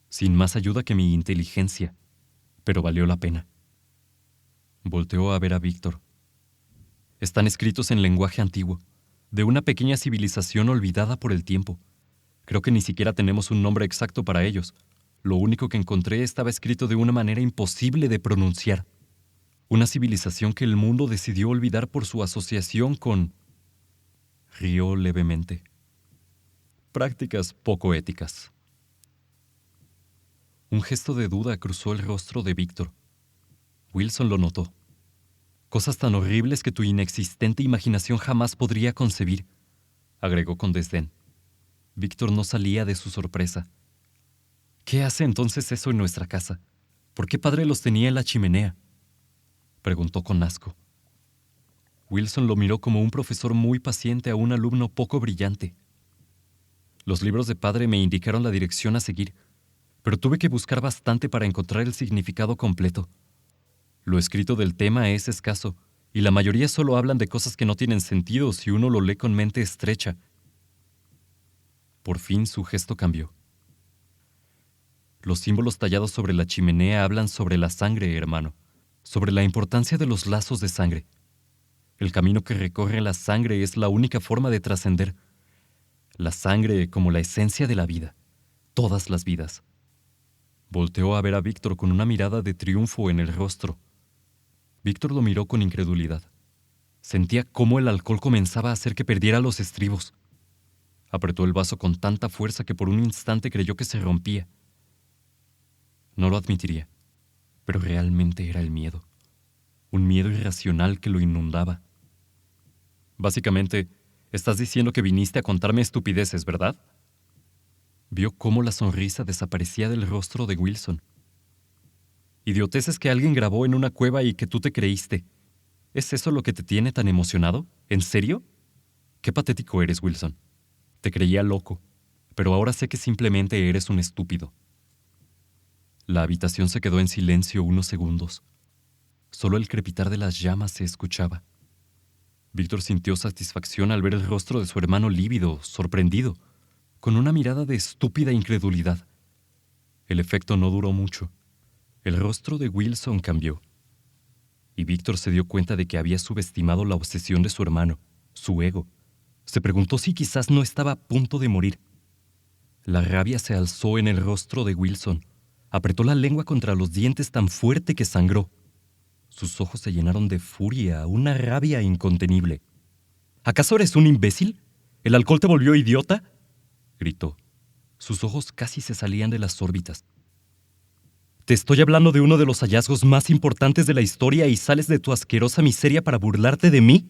sin más ayuda que mi inteligencia. Pero valió la pena. Volteó a ver a Víctor. Están escritos en lenguaje antiguo, de una pequeña civilización olvidada por el tiempo. Creo que ni siquiera tenemos un nombre exacto para ellos. Lo único que encontré estaba escrito de una manera imposible de pronunciar. Una civilización que el mundo decidió olvidar por su asociación con... Rió levemente. Prácticas poco éticas. Un gesto de duda cruzó el rostro de Víctor. Wilson lo notó. Cosas tan horribles que tu inexistente imaginación jamás podría concebir, agregó con desdén. Víctor no salía de su sorpresa. ¿Qué hace entonces eso en nuestra casa? ¿Por qué padre los tenía en la chimenea?, preguntó con asco. Wilson lo miró como un profesor muy paciente a un alumno poco brillante. Los libros de padre me indicaron la dirección a seguir, pero tuve que buscar bastante para encontrar el significado completo. Lo escrito del tema es escaso, y la mayoría solo hablan de cosas que no tienen sentido si uno lo lee con mente estrecha. Por fin su gesto cambió. Los símbolos tallados sobre la chimenea hablan sobre la sangre, hermano, sobre la importancia de los lazos de sangre. El camino que recorre la sangre es la única forma de trascender. La sangre como la esencia de la vida, todas las vidas. Volteó a ver a Víctor con una mirada de triunfo en el rostro. Víctor lo miró con incredulidad. Sentía cómo el alcohol comenzaba a hacer que perdiera los estribos. Apretó el vaso con tanta fuerza que por un instante creyó que se rompía. No lo admitiría, pero realmente era el miedo. Un miedo irracional que lo inundaba. Básicamente, estás diciendo que viniste a contarme estupideces, ¿verdad? Vio cómo la sonrisa desaparecía del rostro de Wilson. Idioteces que alguien grabó en una cueva y que tú te creíste. ¿Es eso lo que te tiene tan emocionado? ¿En serio? Qué patético eres, Wilson. Te creía loco, pero ahora sé que simplemente eres un estúpido. La habitación se quedó en silencio unos segundos. Solo el crepitar de las llamas se escuchaba. Víctor sintió satisfacción al ver el rostro de su hermano lívido, sorprendido, con una mirada de estúpida incredulidad. El efecto no duró mucho. El rostro de Wilson cambió, y Víctor se dio cuenta de que había subestimado la obsesión de su hermano, su ego. Se preguntó si quizás no estaba a punto de morir. La rabia se alzó en el rostro de Wilson. Apretó la lengua contra los dientes tan fuerte que sangró. Sus ojos se llenaron de furia, una rabia incontenible. ¿Acaso eres un imbécil? ¿El alcohol te volvió idiota?, gritó. Sus ojos casi se salían de las órbitas. Te estoy hablando de uno de los hallazgos más importantes de la historia y sales de tu asquerosa miseria para burlarte de mí.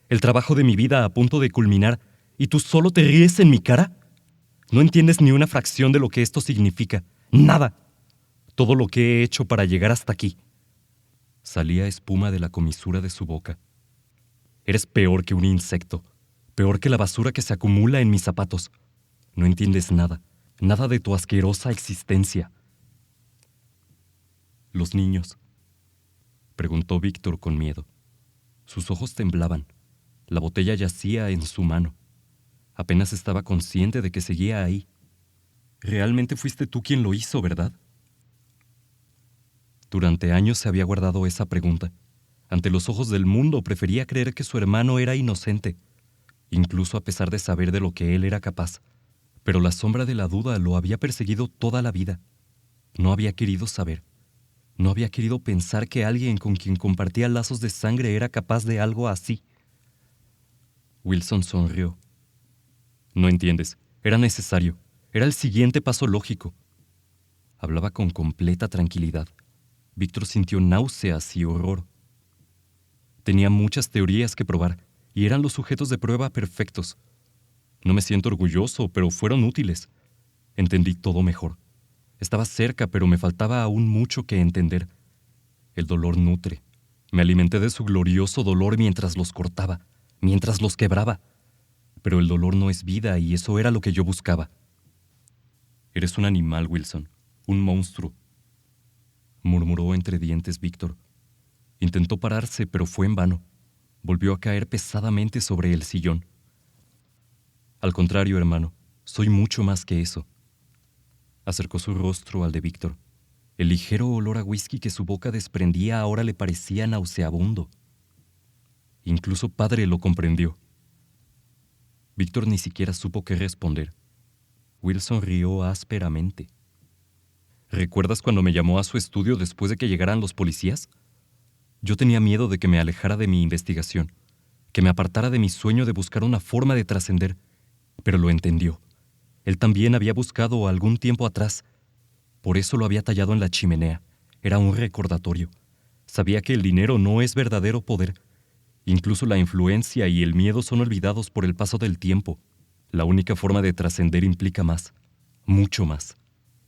El trabajo de mi vida a punto de culminar y tú solo te ríes en mi cara. No entiendes ni una fracción de lo que esto significa. Nada. Todo lo que he hecho para llegar hasta aquí. Salía espuma de la comisura de su boca. Eres peor que un insecto. Peor que la basura que se acumula en mis zapatos. No entiendes nada. Nada de tu asquerosa existencia. ¿Los niños?, preguntó Víctor con miedo. Sus ojos temblaban. La botella yacía en su mano. Apenas estaba consciente de que seguía ahí. Realmente fuiste tú quien lo hizo, ¿verdad? Durante años se había guardado esa pregunta. Ante los ojos del mundo prefería creer que su hermano era inocente, incluso a pesar de saber de lo que él era capaz. Pero la sombra de la duda lo había perseguido toda la vida. No había querido saber. No había querido pensar que alguien con quien compartía lazos de sangre era capaz de algo así. Wilson sonrió. No entiendes. Era necesario. Era el siguiente paso lógico. Hablaba con completa tranquilidad. Víctor sintió náuseas y horror. Tenía muchas teorías que probar, y eran los sujetos de prueba perfectos. No me siento orgulloso, pero fueron útiles. Entendí todo mejor. Estaba cerca, pero me faltaba aún mucho que entender. El dolor nutre. Me alimenté de su glorioso dolor mientras los cortaba, mientras los quebraba. Pero el dolor no es vida, y eso era lo que yo buscaba. Eres un animal, Wilson. Un monstruo, murmuró entre dientes Víctor. Intentó pararse, pero fue en vano. Volvió a caer pesadamente sobre el sillón. Al contrario, hermano, soy mucho más que eso. Acercó su rostro al de Víctor. El ligero olor a whisky que su boca desprendía ahora le parecía nauseabundo. Incluso padre lo comprendió. Víctor ni siquiera supo qué responder. Wilson rió ásperamente. ¿Recuerdas cuando me llamó a su estudio después de que llegaran los policías? Yo tenía miedo de que me alejara de mi investigación, que me apartara de mi sueño de buscar una forma de trascender, pero lo entendió. Él también había buscado algún tiempo atrás. Por eso lo había tallado en la chimenea. Era un recordatorio. Sabía que el dinero no es verdadero poder. Incluso la influencia y el miedo son olvidados por el paso del tiempo. La única forma de trascender implica más, mucho más.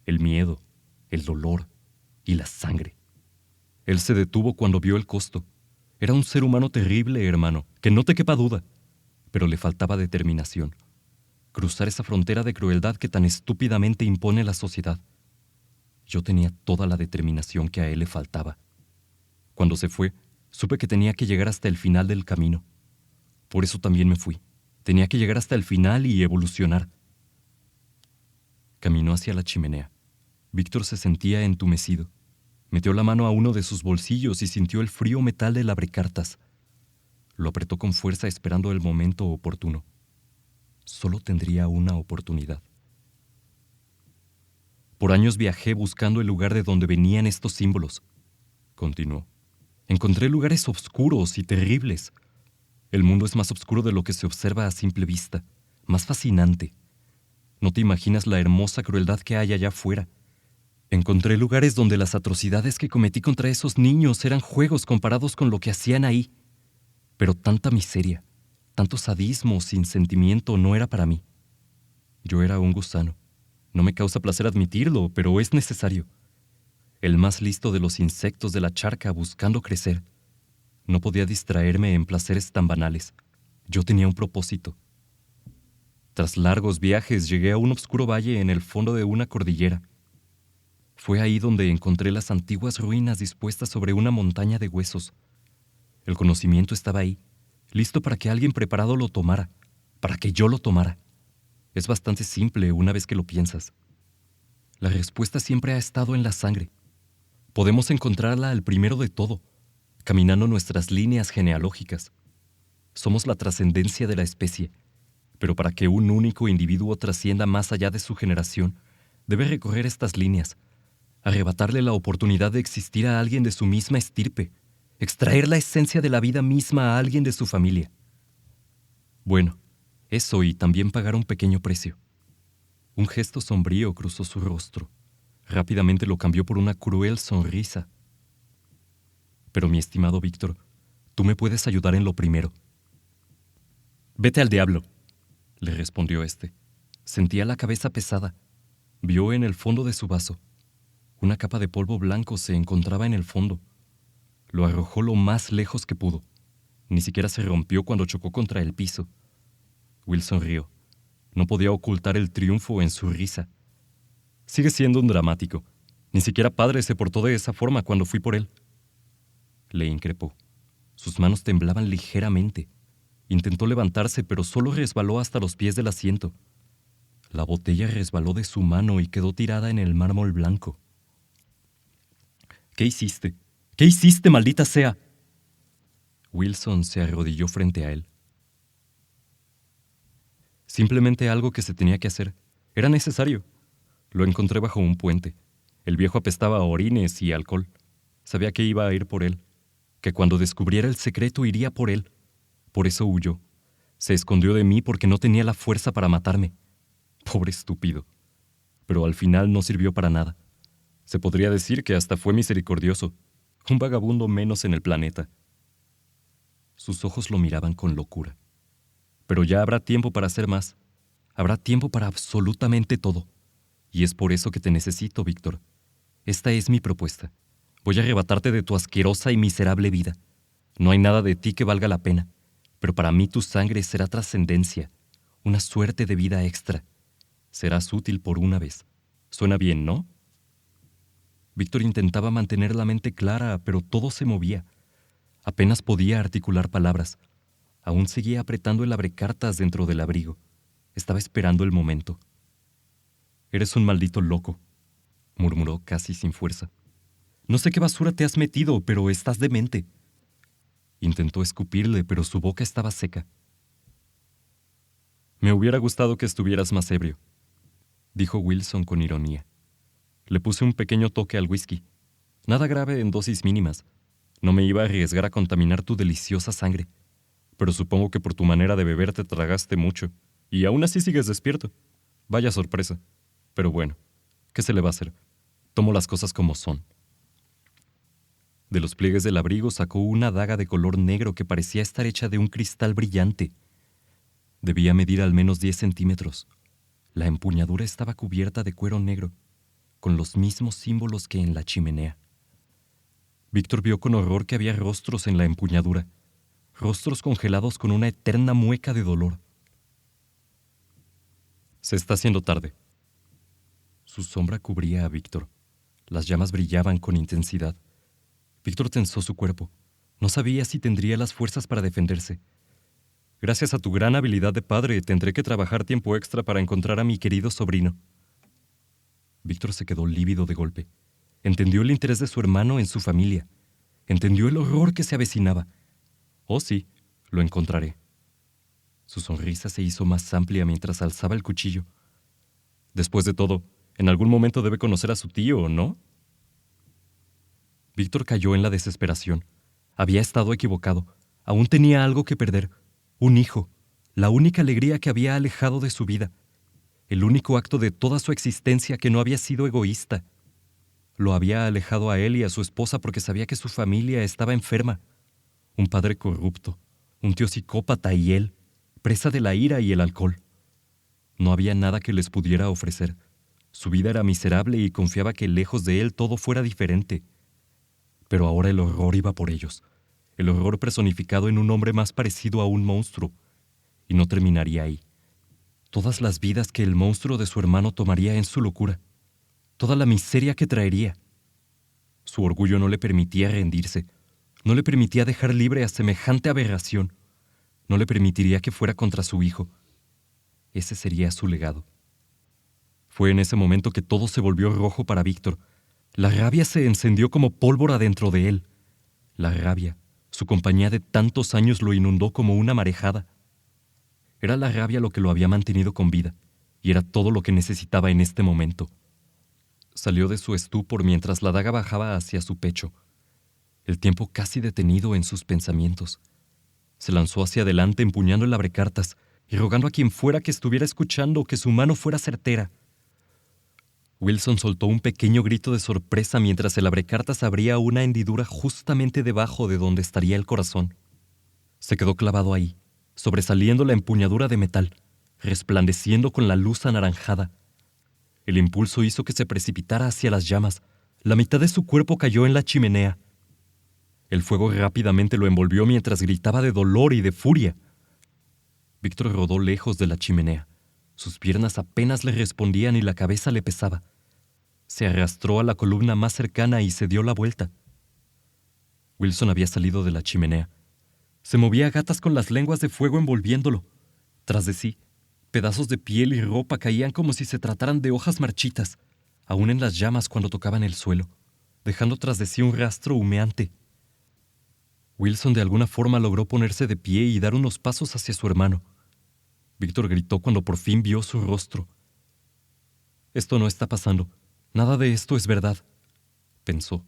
El miedo, el dolor y la sangre. Él se detuvo cuando vio el costo. Era un ser humano terrible, hermano, que no te quepa duda. Pero le faltaba determinación. Cruzar esa frontera de crueldad que tan estúpidamente impone la sociedad. Yo tenía toda la determinación que a él le faltaba. Cuando se fue, supe que tenía que llegar hasta el final del camino. Por eso también me fui. Tenía que llegar hasta el final y evolucionar. Caminó hacia la chimenea. Víctor se sentía entumecido. Metió la mano a uno de sus bolsillos y sintió el frío metal del abrecartas. Lo apretó con fuerza esperando el momento oportuno. Solo tendría una oportunidad. Por años viajé buscando el lugar de donde venían estos símbolos, continuó. Encontré lugares oscuros y terribles. El mundo es más oscuro de lo que se observa a simple vista, más fascinante. No te imaginas la hermosa crueldad que hay allá afuera. Encontré lugares donde las atrocidades que cometí contra esos niños eran juegos comparados con lo que hacían ahí. Pero tanta miseria, tanto sadismo sin sentimiento no era para mí. Yo era un gusano. No me causa placer admitirlo, pero es necesario. El más listo de los insectos de la charca buscando crecer. No podía distraerme en placeres tan banales. Yo tenía un propósito. Tras largos viajes llegué a un oscuro valle en el fondo de una cordillera. Fue ahí donde encontré las antiguas ruinas dispuestas sobre una montaña de huesos. El conocimiento estaba ahí, listo para que alguien preparado lo tomara, para que yo lo tomara. Es bastante simple una vez que lo piensas. La respuesta siempre ha estado en la sangre. Podemos encontrarla al primero de todo, caminando nuestras líneas genealógicas. Somos la trascendencia de la especie, pero para que un único individuo trascienda más allá de su generación, debe recorrer estas líneas, arrebatarle la oportunidad de existir a alguien de su misma estirpe, extraer la esencia de la vida misma a alguien de su familia. Bueno, eso y también pagar un pequeño precio. Un gesto sombrío cruzó su rostro. Rápidamente lo cambió por una cruel sonrisa. Pero mi estimado Víctor, tú me puedes ayudar en lo primero. Vete al diablo, le respondió este. Sentía la cabeza pesada. Vio en el fondo de su vaso. Una capa de polvo blanco se encontraba en el fondo. Lo arrojó lo más lejos que pudo. Ni siquiera se rompió cuando chocó contra el piso. Will sonrió. No podía ocultar el triunfo en su risa. Sigue siendo un dramático. Ni siquiera padre se portó de esa forma cuando fui por él. Le increpó. Sus manos temblaban ligeramente. Intentó levantarse, pero solo resbaló hasta los pies del asiento. La botella resbaló de su mano y quedó tirada en el mármol blanco. ¿Qué hiciste? ¿Qué hiciste, maldita sea? Wilson se arrodilló frente a él. Simplemente algo que se tenía que hacer. Era necesario. Lo encontré bajo un puente. El viejo apestaba a orines y alcohol. Sabía que iba a ir por él, que cuando descubriera el secreto iría por él. Por eso huyó. Se escondió de mí porque no tenía la fuerza para matarme. Pobre estúpido. Pero al final no sirvió para nada. Se podría decir que hasta fue misericordioso. Un vagabundo menos en el planeta. Sus ojos lo miraban con locura. Pero ya habrá tiempo para hacer más. Habrá tiempo para absolutamente todo. Y es por eso que te necesito, Víctor. Esta es mi propuesta. Voy a arrebatarte de tu asquerosa y miserable vida. No hay nada de ti que valga la pena, pero para mí tu sangre será trascendencia, una suerte de vida extra. Serás útil por una vez. Suena bien, ¿no? Víctor intentaba mantener la mente clara, pero todo se movía. Apenas podía articular palabras. Aún seguía apretando el abrecartas dentro del abrigo. Estaba esperando el momento. «Eres un maldito loco», murmuró casi sin fuerza. «No sé qué basura te has metido, pero estás demente». Intentó escupirle, pero su boca estaba seca. «Me hubiera gustado que estuvieras más ebrio», dijo Wilson con ironía. «Le puse un pequeño toque al whisky. Nada grave en dosis mínimas. No me iba a arriesgar a contaminar tu deliciosa sangre. Pero supongo que por tu manera de beber te tragaste mucho. Y aún así sigues despierto. Vaya sorpresa. Pero bueno, ¿qué se le va a hacer? Tomo las cosas como son». De los pliegues del abrigo sacó una daga de color negro que parecía estar hecha de un cristal brillante. Debía medir al menos 10 centímetros. La empuñadura estaba cubierta de cuero negro, con los mismos símbolos que en la chimenea. Víctor vio con horror que había rostros en la empuñadura, rostros congelados con una eterna mueca de dolor. «Se está haciendo tarde». Su sombra cubría a Víctor. Las llamas brillaban con intensidad. Víctor tensó su cuerpo. No sabía si tendría las fuerzas para defenderse. «Gracias a tu gran habilidad de padre, tendré que trabajar tiempo extra para encontrar a mi querido sobrino». Víctor se quedó lívido de golpe. Entendió el interés de su hermano en su familia. Entendió el horror que se avecinaba. «Oh sí, lo encontraré». Su sonrisa se hizo más amplia mientras alzaba el cuchillo. Después de todo, en algún momento debe conocer a su tío, ¿no? Víctor cayó en la desesperación. Había estado equivocado. Aún tenía algo que perder. Un hijo. La única alegría que había alejado de su vida. El único acto de toda su existencia que no había sido egoísta. Lo había alejado a él y a su esposa porque sabía que su familia estaba enferma. Un padre corrupto, un tío psicópata y él, presa de la ira y el alcohol. No había nada que les pudiera ofrecer. Su vida era miserable y confiaba que lejos de él todo fuera diferente. Pero ahora el horror iba por ellos. El horror personificado en un hombre más parecido a un monstruo. Y no terminaría ahí. Todas las vidas que el monstruo de su hermano tomaría en su locura. Toda la miseria que traería. Su orgullo no le permitía rendirse. No le permitía dejar libre a semejante aberración. No le permitiría que fuera contra su hijo. Ese sería su legado. Fue en ese momento que todo se volvió rojo para Víctor. La rabia se encendió como pólvora dentro de él. La rabia, su compañía de tantos años, lo inundó como una marejada. Era la rabia lo que lo había mantenido con vida, y era todo lo que necesitaba en este momento. Salió de su estupor mientras la daga bajaba hacia su pecho, el tiempo casi detenido en sus pensamientos. Se lanzó hacia adelante empuñando el abrecartas y rogando a quien fuera que estuviera escuchando que su mano fuera certera. Wilson soltó un pequeño grito de sorpresa mientras el abrecartas abría una hendidura justamente debajo de donde estaría el corazón. Se quedó clavado ahí, sobresaliendo la empuñadura de metal, resplandeciendo con la luz anaranjada. El impulso hizo que se precipitara hacia las llamas. La mitad de su cuerpo cayó en la chimenea. El fuego rápidamente lo envolvió mientras gritaba de dolor y de furia. Víctor rodó lejos de la chimenea. Sus piernas apenas le respondían y la cabeza le pesaba. Se arrastró a la columna más cercana y se dio la vuelta. Wilson había salido de la chimenea. Se movía a gatas con las lenguas de fuego envolviéndolo. Tras de sí, pedazos de piel y ropa caían como si se trataran de hojas marchitas, aún en las llamas cuando tocaban el suelo, dejando tras de sí un rastro humeante. Wilson de alguna forma logró ponerse de pie y dar unos pasos hacia su hermano. Víctor gritó cuando por fin vio su rostro. «Esto no está pasando. Nada de esto es verdad», pensó.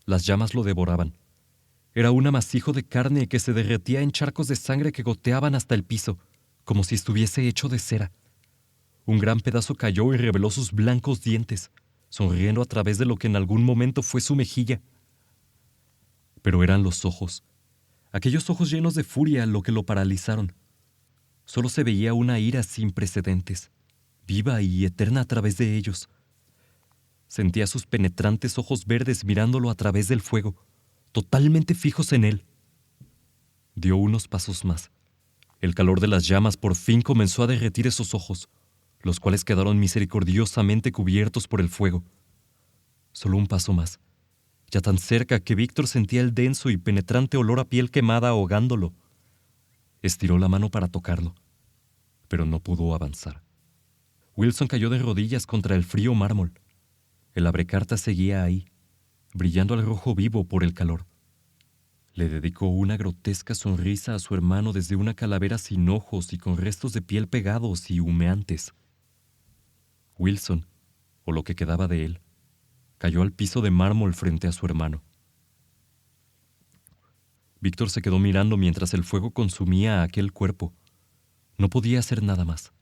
Las llamas lo devoraban. Era un amasijo de carne que se derretía en charcos de sangre que goteaban hasta el piso, como si estuviese hecho de cera. Un gran pedazo cayó y reveló sus blancos dientes, sonriendo a través de lo que en algún momento fue su mejilla. Pero eran los ojos, aquellos ojos llenos de furia, lo que lo paralizaron. Solo se veía una ira sin precedentes, viva y eterna a través de ellos. Sentía sus penetrantes ojos verdes mirándolo a través del fuego, totalmente fijos en él. Dio unos pasos más. El calor de las llamas por fin comenzó a derretir esos ojos, los cuales quedaron misericordiosamente cubiertos por el fuego. Solo un paso más, ya tan cerca que Víctor sentía el denso y penetrante olor a piel quemada ahogándolo. Estiró la mano para tocarlo, pero no pudo avanzar. Wilson cayó de rodillas contra el frío mármol. El abrecartas seguía ahí, brillando al rojo vivo por el calor. Le dedicó una grotesca sonrisa a su hermano desde una calavera sin ojos y con restos de piel pegados y humeantes. Wilson, o lo que quedaba de él, cayó al piso de mármol frente a su hermano. Víctor se quedó mirando mientras el fuego consumía a aquel cuerpo. No podía hacer nada más.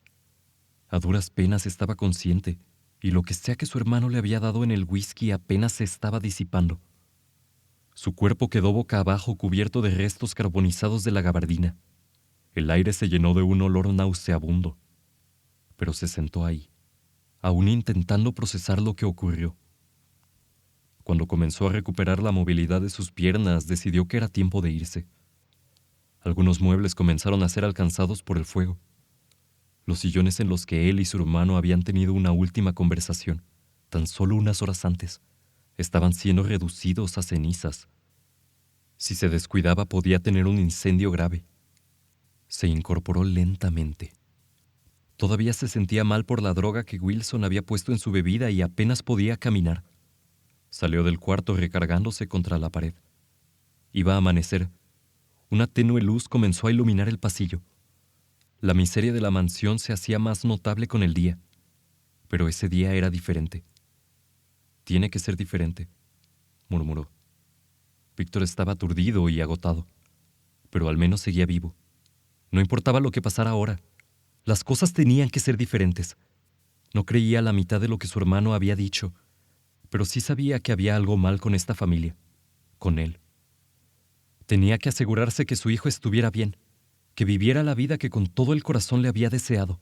A duras penas estaba consciente, y lo que sea que su hermano le había dado en el whisky apenas se estaba disipando. Su cuerpo quedó boca abajo cubierto de restos carbonizados de la gabardina. El aire se llenó de un olor nauseabundo. Pero se sentó ahí, aún intentando procesar lo que ocurrió. Cuando comenzó a recuperar la movilidad de sus piernas, decidió que era tiempo de irse. Algunos muebles comenzaron a ser alcanzados por el fuego. Los sillones en los que él y su hermano habían tenido una última conversación, tan solo unas horas antes, estaban siendo reducidos a cenizas. Si se descuidaba podía tener un incendio grave. Se incorporó lentamente. Todavía se sentía mal por la droga que Wilson había puesto en su bebida y apenas podía caminar. Salió del cuarto recargándose contra la pared. Iba a amanecer. Una tenue luz comenzó a iluminar el pasillo. La miseria de la mansión se hacía más notable con el día, pero ese día era diferente. Tiene que ser diferente, murmuró. Víctor estaba aturdido y agotado, pero al menos seguía vivo. No importaba lo que pasara ahora. Las cosas tenían que ser diferentes. No creía la mitad de lo que su hermano había dicho, pero sí sabía que había algo mal con esta familia, con él. Tenía que asegurarse que su hijo estuviera bien, que viviera la vida que con todo el corazón le había deseado.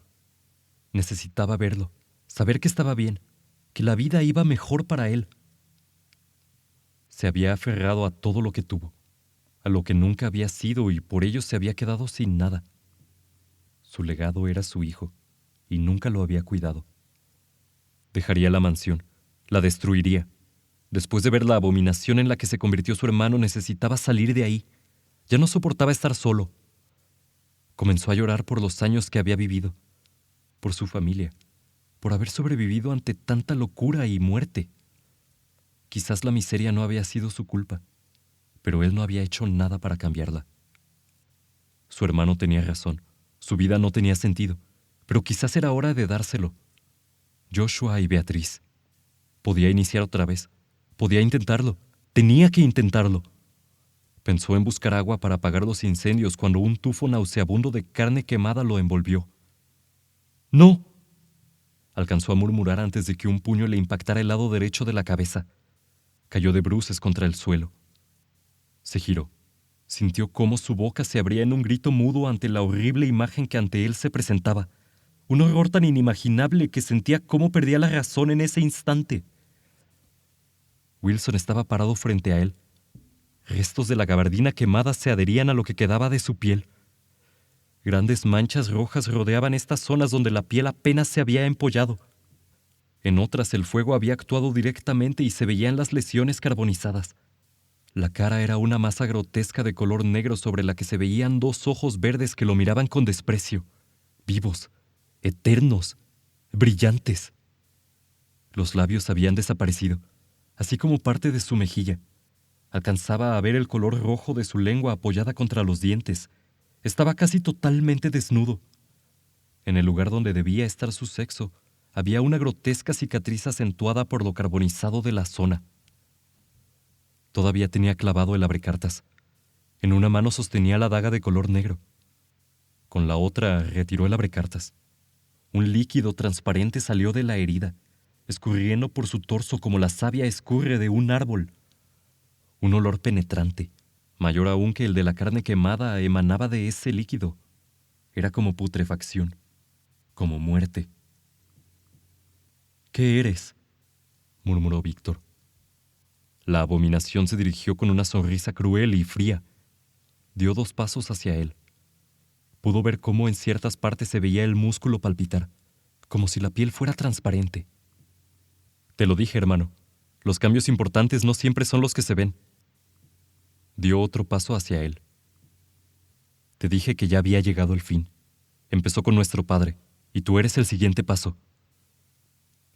Necesitaba verlo, saber que estaba bien, que la vida iba mejor para él. Se había aferrado a todo lo que tuvo, a lo que nunca había sido, y por ello se había quedado sin nada. Su legado era su hijo, y nunca lo había cuidado. Dejaría la mansión, la destruiría. Después de ver la abominación en la que se convirtió su hermano, necesitaba salir de ahí. Ya no soportaba estar solo. Comenzó a llorar por los años que había vivido, por su familia, por haber sobrevivido ante tanta locura y muerte. Quizás la miseria no había sido su culpa, pero él no había hecho nada para cambiarla. Su hermano tenía razón, su vida no tenía sentido, pero quizás era hora de dárselo. Joshua y Beatriz. Podía iniciar otra vez, podía intentarlo, tenía que intentarlo. Pensó en buscar agua para apagar los incendios cuando un tufo nauseabundo de carne quemada lo envolvió. ¡No!, alcanzó a murmurar antes de que un puño le impactara el lado derecho de la cabeza. Cayó de bruces contra el suelo. Se giró. Sintió cómo su boca se abría en un grito mudo ante la horrible imagen que ante él se presentaba. Un horror tan inimaginable que sentía cómo perdía la razón en ese instante. Wilson estaba parado frente a él. Restos de la gabardina quemada se adherían a lo que quedaba de su piel. Grandes manchas rojas rodeaban estas zonas donde la piel apenas se había empollado. En otras el fuego había actuado directamente y se veían las lesiones carbonizadas. La cara era una masa grotesca de color negro sobre la que se veían dos ojos verdes que lo miraban con desprecio, vivos, eternos, brillantes. Los labios habían desaparecido, así como parte de su mejilla. Alcanzaba a ver el color rojo de su lengua apoyada contra los dientes. Estaba casi totalmente desnudo. En el lugar donde debía estar su sexo, había una grotesca cicatriz acentuada por lo carbonizado de la zona. Todavía tenía clavado el abrecartas. En una mano sostenía la daga de color negro. Con la otra retiró el abrecartas. Un líquido transparente salió de la herida, escurriendo por su torso como la savia escurre de un árbol. Un olor penetrante, mayor aún que el de la carne quemada, emanaba de ese líquido. Era como putrefacción, como muerte. «¿Qué eres?», murmuró Víctor. La abominación se dirigió con una sonrisa cruel y fría. Dio 2 pasos hacia él. Pudo ver cómo en ciertas partes se veía el músculo palpitar, como si la piel fuera transparente. «Te lo dije, hermano. Los cambios importantes no siempre son los que se ven». Dio otro paso hacia él. «Te dije que ya había llegado el fin. Empezó con nuestro padre, y tú eres el siguiente paso».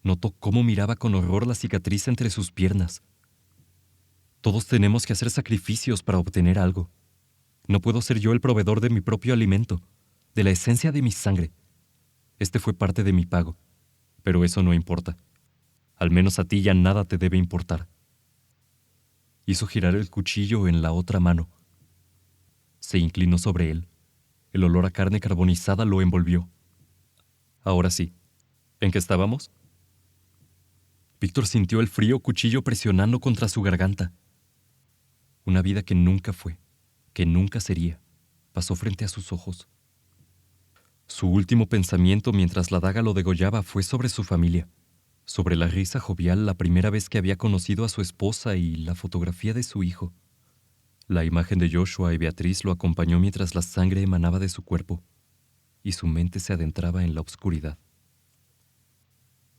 Notó cómo miraba con horror la cicatriz entre sus piernas. «Todos tenemos que hacer sacrificios para obtener algo. No puedo ser yo el proveedor de mi propio alimento, de la esencia de mi sangre. Este fue parte de mi pago, pero eso no importa. Al menos a ti ya nada te debe importar». Hizo girar el cuchillo en la otra mano. Se inclinó sobre él. El olor a carne carbonizada lo envolvió. «Ahora sí. ¿En qué estábamos?». Víctor sintió el frío cuchillo presionando contra su garganta. Una vida que nunca fue, que nunca sería, pasó frente a sus ojos. Su último pensamiento mientras la daga lo degollaba fue sobre su familia, sobre la risa jovial la primera vez que había conocido a su esposa y la fotografía de su hijo. La imagen de Joshua y Beatriz lo acompañó mientras la sangre emanaba de su cuerpo y su mente se adentraba en la oscuridad.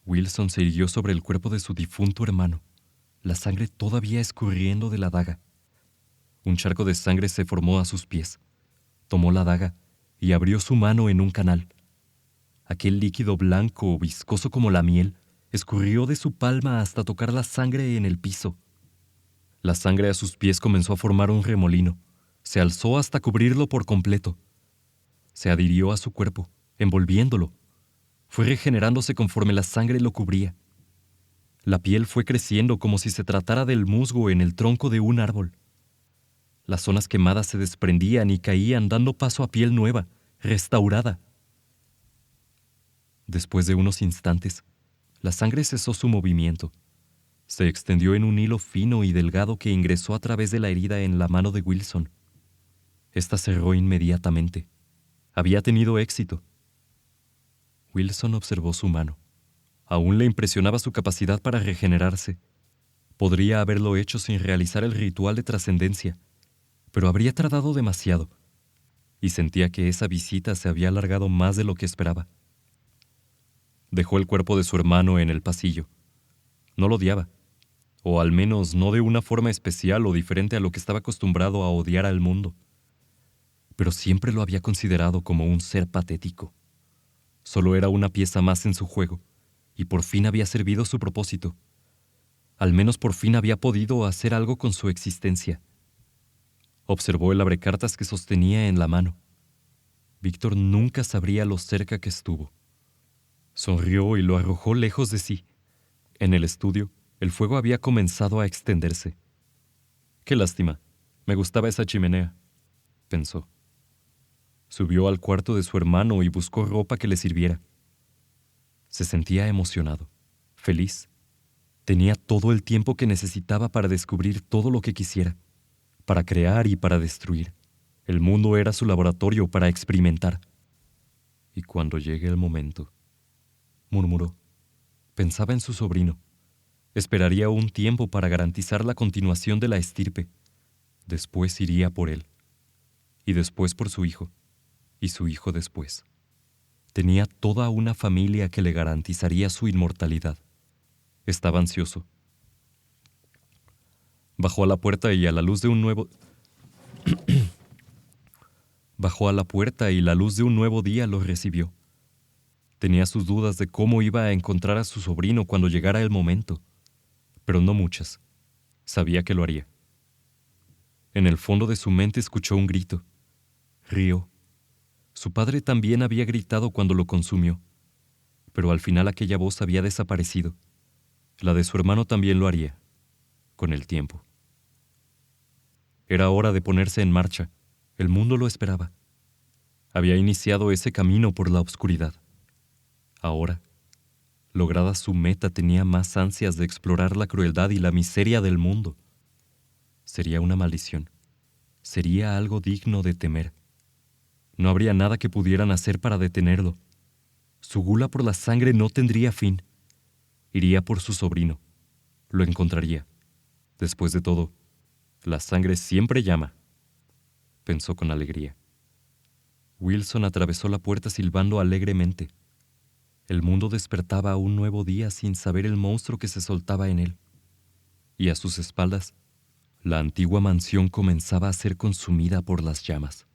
Wilson se irguió sobre el cuerpo de su difunto hermano, la sangre todavía escurriendo de la daga. Un charco de sangre se formó a sus pies. Tomó la daga y abrió su mano en un canal. Aquel líquido blanco, viscoso como la miel, escurrió de su palma hasta tocar la sangre en el piso. La sangre a sus pies comenzó a formar un remolino. Se alzó hasta cubrirlo por completo. Se adhirió a su cuerpo, envolviéndolo. Fue regenerándose conforme la sangre lo cubría. La piel fue creciendo como si se tratara del musgo en el tronco de un árbol. Las zonas quemadas se desprendían y caían, dando paso a piel nueva, restaurada. Después de unos instantes, la sangre cesó su movimiento. Se extendió en un hilo fino y delgado que ingresó a través de la herida en la mano de Wilson. Esta cerró inmediatamente. Había tenido éxito. Wilson observó su mano. Aún le impresionaba su capacidad para regenerarse. Podría haberlo hecho sin realizar el ritual de trascendencia, pero habría tardado demasiado, y sentía que esa visita se había alargado más de lo que esperaba. Dejó el cuerpo de su hermano en el pasillo. No lo odiaba, o al menos no de una forma especial o diferente a lo que estaba acostumbrado a odiar al mundo, pero siempre lo había considerado como un ser patético. Solo era una pieza más en su juego, y por fin había servido su propósito. Al menos por fin había podido hacer algo con su existencia. Observó el abrecartas que sostenía en la mano. Víctor nunca sabría lo cerca que estuvo. Sonrió y lo arrojó lejos de sí. En el estudio, el fuego había comenzado a extenderse. «Qué lástima. Me gustaba esa chimenea», pensó. Subió al cuarto de su hermano y buscó ropa que le sirviera. Se sentía emocionado, feliz. Tenía todo el tiempo que necesitaba para descubrir todo lo que quisiera, para crear y para destruir. El mundo era su laboratorio para experimentar. «Y cuando llegue el momento», murmuró. Pensaba en su sobrino. Esperaría un tiempo para garantizar la continuación de la estirpe. Después iría por él. Y después por su hijo. Y su hijo después. Tenía toda una familia que le garantizaría su inmortalidad. Estaba ansioso. Bajó a la puerta y la luz de un nuevo día lo recibió. Tenía sus dudas de cómo iba a encontrar a su sobrino cuando llegara el momento, pero no muchas. Sabía que lo haría. En el fondo de su mente escuchó un grito. Rió. Su padre también había gritado cuando lo consumió, pero al final aquella voz había desaparecido. La de su hermano también lo haría, con el tiempo. Era hora de ponerse en marcha. El mundo lo esperaba. Había iniciado ese camino por la oscuridad. Ahora, lograda su meta, tenía más ansias de explorar la crueldad y la miseria del mundo. Sería una maldición. Sería algo digno de temer. No habría nada que pudieran hacer para detenerlo. Su gula por la sangre no tendría fin. Iría por su sobrino. Lo encontraría. Después de todo, la sangre siempre llama, pensó con alegría. Wilson atravesó la puerta silbando alegremente. El mundo despertaba a un nuevo día sin saber el monstruo que se soltaba en él. Y a sus espaldas, la antigua mansión comenzaba a ser consumida por las llamas.